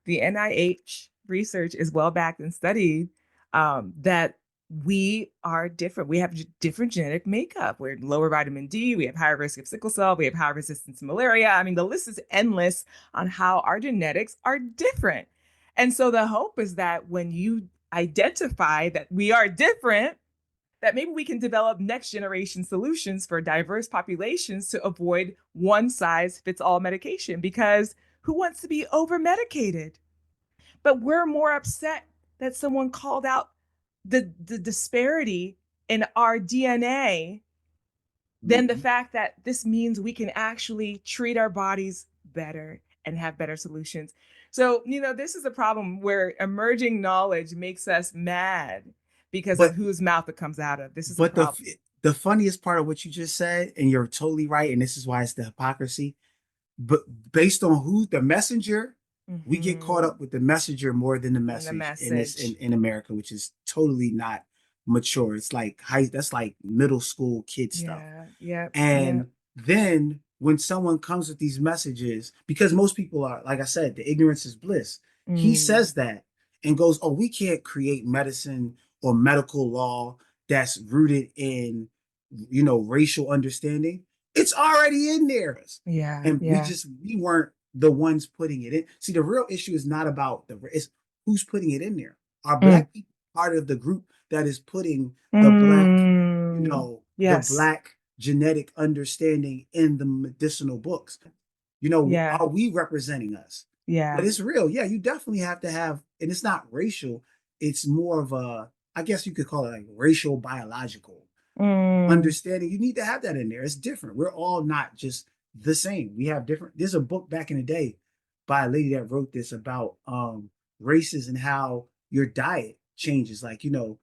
Speaker 2: the NIH research is well backed and studied that we are different. We have different genetic makeup. We're lower vitamin D. We have higher risk of sickle cell. We have high resistance to malaria. I mean, the list is endless on how our genetics are different. And so the hope is that when you identify that we are different, that maybe we can develop next generation solutions for diverse populations to avoid one size fits all medication, because who wants to be over medicated? But we're more upset that someone called out the disparity in our DNA than the
Speaker 1: mhm.
Speaker 2: fact that this means we can actually treat our bodies better and have better solutions. So, this is a problem where emerging knowledge makes us mad because of
Speaker 1: but
Speaker 2: whose mouth it comes out of. This is a
Speaker 1: but
Speaker 2: problem.
Speaker 1: the funniest part of what you just said, and you're totally right, and this is why it's the hypocrisy. But based on who the messenger, we get caught
Speaker 2: Mm-hmm.
Speaker 1: up with the messenger more than the
Speaker 2: And the
Speaker 1: message in this
Speaker 2: message.
Speaker 1: in America, which is totally not mature. It's like that's like middle school kid stuff.
Speaker 2: Yeah. Yep. Yep.
Speaker 1: And then when someone comes with these messages, because most people are, like I said, the ignorance is bliss. He
Speaker 2: Mm.
Speaker 1: says that and goes, "Oh, we can't create medicine or medical law that's rooted in, racial understanding. It's already in there."
Speaker 2: Yeah.
Speaker 1: And
Speaker 2: Yeah.
Speaker 1: we weren't the ones putting it in. See, the real issue is not about it's who's putting it in there. Are
Speaker 2: Mm.
Speaker 1: Black people part of the group that is putting
Speaker 2: Mm.
Speaker 1: the
Speaker 2: Yes.
Speaker 1: Black genetic understanding in the medicinal books?
Speaker 2: Yeah.
Speaker 1: Are we representing us? But
Speaker 2: Yeah.
Speaker 1: it's real. Yeah, you definitely have to have, and it's not racial. It's more of I guess you could call it like racial biological
Speaker 2: Mm.
Speaker 1: understanding. You need to have that in there. It's different. We're all not just the same. We have different. There's a book back in the day by a lady that wrote this about races and how your diet changes. Like, the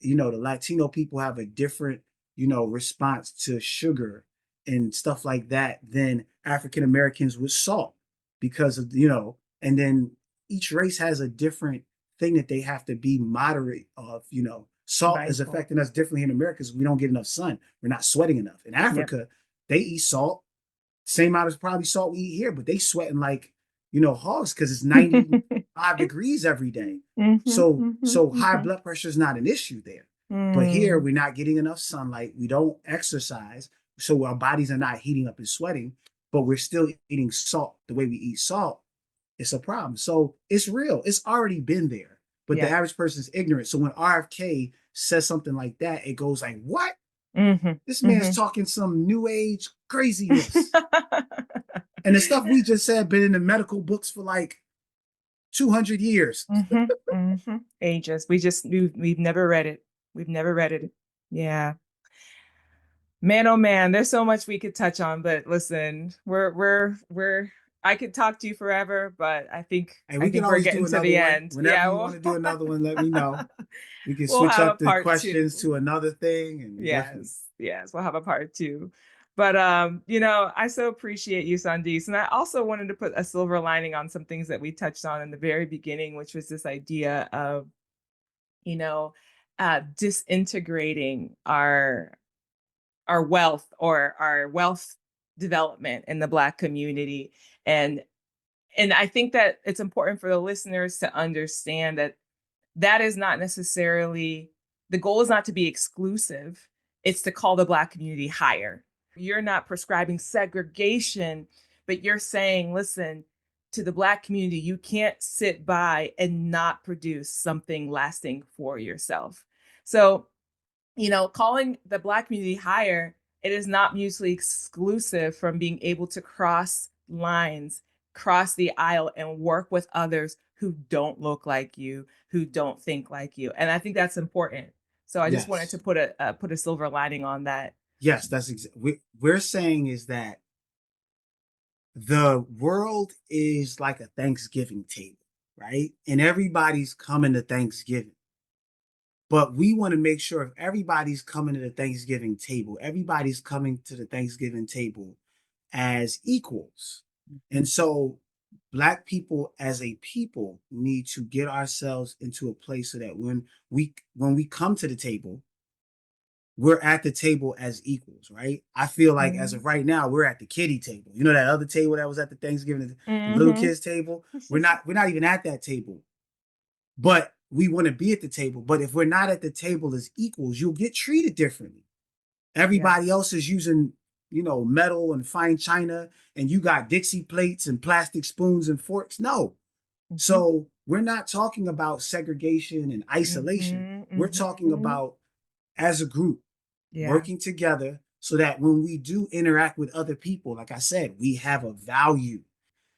Speaker 1: Latino people have a different, response to sugar and stuff like that than African Americans with salt because of, and then each race has a different thing that they have to be moderate of. Salt is
Speaker 2: Mindful.
Speaker 1: affecting us differently in America because we don't get enough sun. We're not sweating enough. In
Speaker 2: Yep.
Speaker 1: Africa, they eat salt, same amount as probably salt we eat here, but they sweating like, hogs because it's 95 degrees every day.
Speaker 2: Mhm,
Speaker 1: So
Speaker 2: mhm,
Speaker 1: high
Speaker 2: mhm.
Speaker 1: blood pressure is not an issue there. But here
Speaker 2: Mm,
Speaker 1: we're not getting enough sunlight. We don't exercise. So our bodies are not heating up and sweating, but we're still eating salt the way we eat salt. It's a problem. So it's real. It's already been there. But the
Speaker 2: yeah.
Speaker 1: average person is ignorant. So when RFK says something like that, it goes like, what? This
Speaker 2: Mm-hmm.
Speaker 1: man's talking some new age craziness. And the stuff we just said been in the medical books for like 200 years.
Speaker 2: Ages. We've never read it. We've never read it. Yeah. Man, oh man, there's so much we could touch on, but listen, we're I could talk to you forever, but
Speaker 1: And
Speaker 2: I
Speaker 1: we can
Speaker 2: think we're
Speaker 1: always do
Speaker 2: getting to
Speaker 1: another
Speaker 2: the
Speaker 1: one.
Speaker 2: end.
Speaker 1: Whenever
Speaker 2: Yeah,
Speaker 1: you want to do another one, let me know. We can
Speaker 2: we'll
Speaker 1: switch
Speaker 2: have a
Speaker 1: up the
Speaker 2: part
Speaker 1: questions
Speaker 2: two.
Speaker 1: to another thing and definitely.
Speaker 2: Yes, we'll have a part two. But I so appreciate you, Saandis. And I also wanted to put a silver lining on some things that we touched on in the very beginning, which was this idea of, you know, disintegrating our wealth or our wealth development in the Black community. And I think that it's important for the listeners to understand that that is not necessarily, the goal is not to be exclusive. It's to call the Black community higher. You're not prescribing segregation, but you're saying, listen, to the Black community, you can't sit by and not produce something lasting for yourself. So, calling the Black community higher, it is not mutually exclusive from being able to cross lines, cross the aisle, and work with others who don't look like you, who don't think like you. And I think that's important. So I just wanted to
Speaker 1: Yes.
Speaker 2: put a silver lining on that.
Speaker 1: Yes, that's exactly. We're saying is that the world is like a Thanksgiving table, right? And everybody's coming to Thanksgiving. But we want to make sure if everybody's coming to the Thanksgiving table, everybody's coming to the Thanksgiving table as equals. And so Black people as a people need to get ourselves into a place so that when we come to the table, we're at the table as equals, right? I feel like as of right now, we're at the kiddie table. You know that other table that was at the Thanksgiving, the little kids table? We're not even at that table. But we want to be at the table. But if we're not at the table as equals, you'll get treated differently. Everybody else is using, metal and fine china, and you got Dixie plates and plastic spoons and forks. No. So we're not talking about segregation and isolation. We're talking about as a group working together so that when we do interact with other people, like I said, we have a value.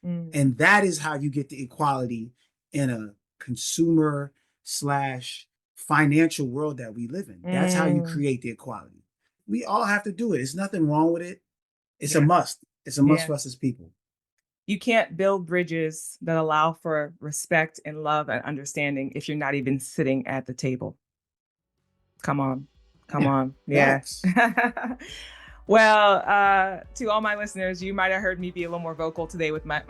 Speaker 1: And that is how you get the equality in a consumer slash financial world that we live in. That's how you create the equality. We all have to do it. There's nothing wrong with it. It's a must. It's a must for us as people.
Speaker 2: You can't build bridges that allow for respect and love and understanding if you're not even sitting at the table. Come on. Yeah. Well, to all my listeners, you might have heard me be a little more vocal today with my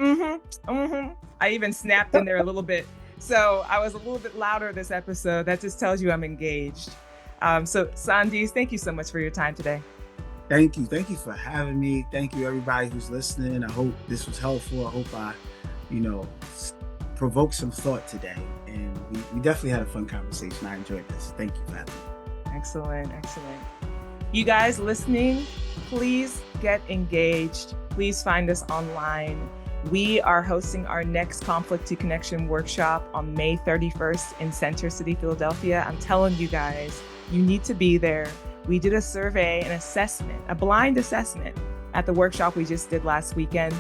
Speaker 2: I even snapped in there a little bit. So I was a little bit louder this episode. That just tells you I'm engaged. So Saandis, thank you so much for your time today.
Speaker 1: Thank you. Thank you for having me. Thank you, everybody who's listening. I hope this was helpful. I hope I, provoked some thought today. And we definitely had a fun conversation. I enjoyed this. Thank you for having me.
Speaker 2: Excellent. You guys listening, please get engaged. Please find us online. We are hosting our next Conflict to Connection workshop on May 31st in Center City, Philadelphia. I'm telling you guys, you need to be there. We did a survey, an assessment, a blind assessment at the workshop we just did last weekend.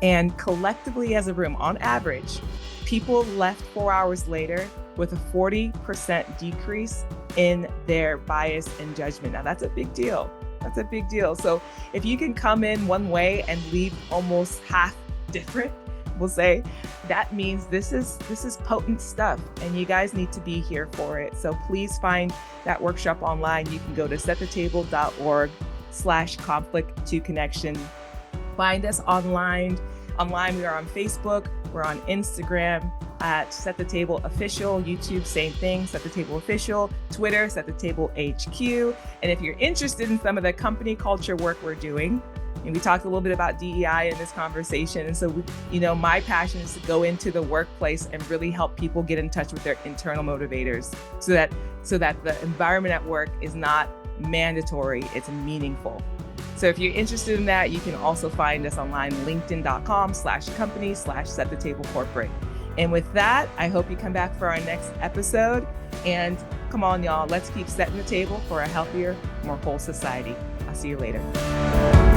Speaker 2: And collectively as a room, on average, people left 4 hours later with a 40% decrease in their bias and judgment. Now that's a big deal. So if you can come in one way and leave almost half different, we'll say, that means this is potent stuff and you guys need to be here for it. So please find that workshop online. You can go to setthetable.org/conflict to connection. Find us online. We are on Facebook. We're on Instagram at Set the Table Official, YouTube, same thing, Set the Table Official, Twitter, Set the Table HQ. And if you're interested in some of the company culture work we're doing, and we talked a little bit about DEI in this conversation. And so, my passion is to go into the workplace and really help people get in touch with their internal motivators so that the environment at work is not mandatory, it's meaningful. So if you're interested in that, you can also find us online, linkedin.com/company/setthetablecorporate. And with that, I hope you come back for our next episode. And Come on, y'all. Let's keep setting the table for a healthier, more whole society. I'll see you later.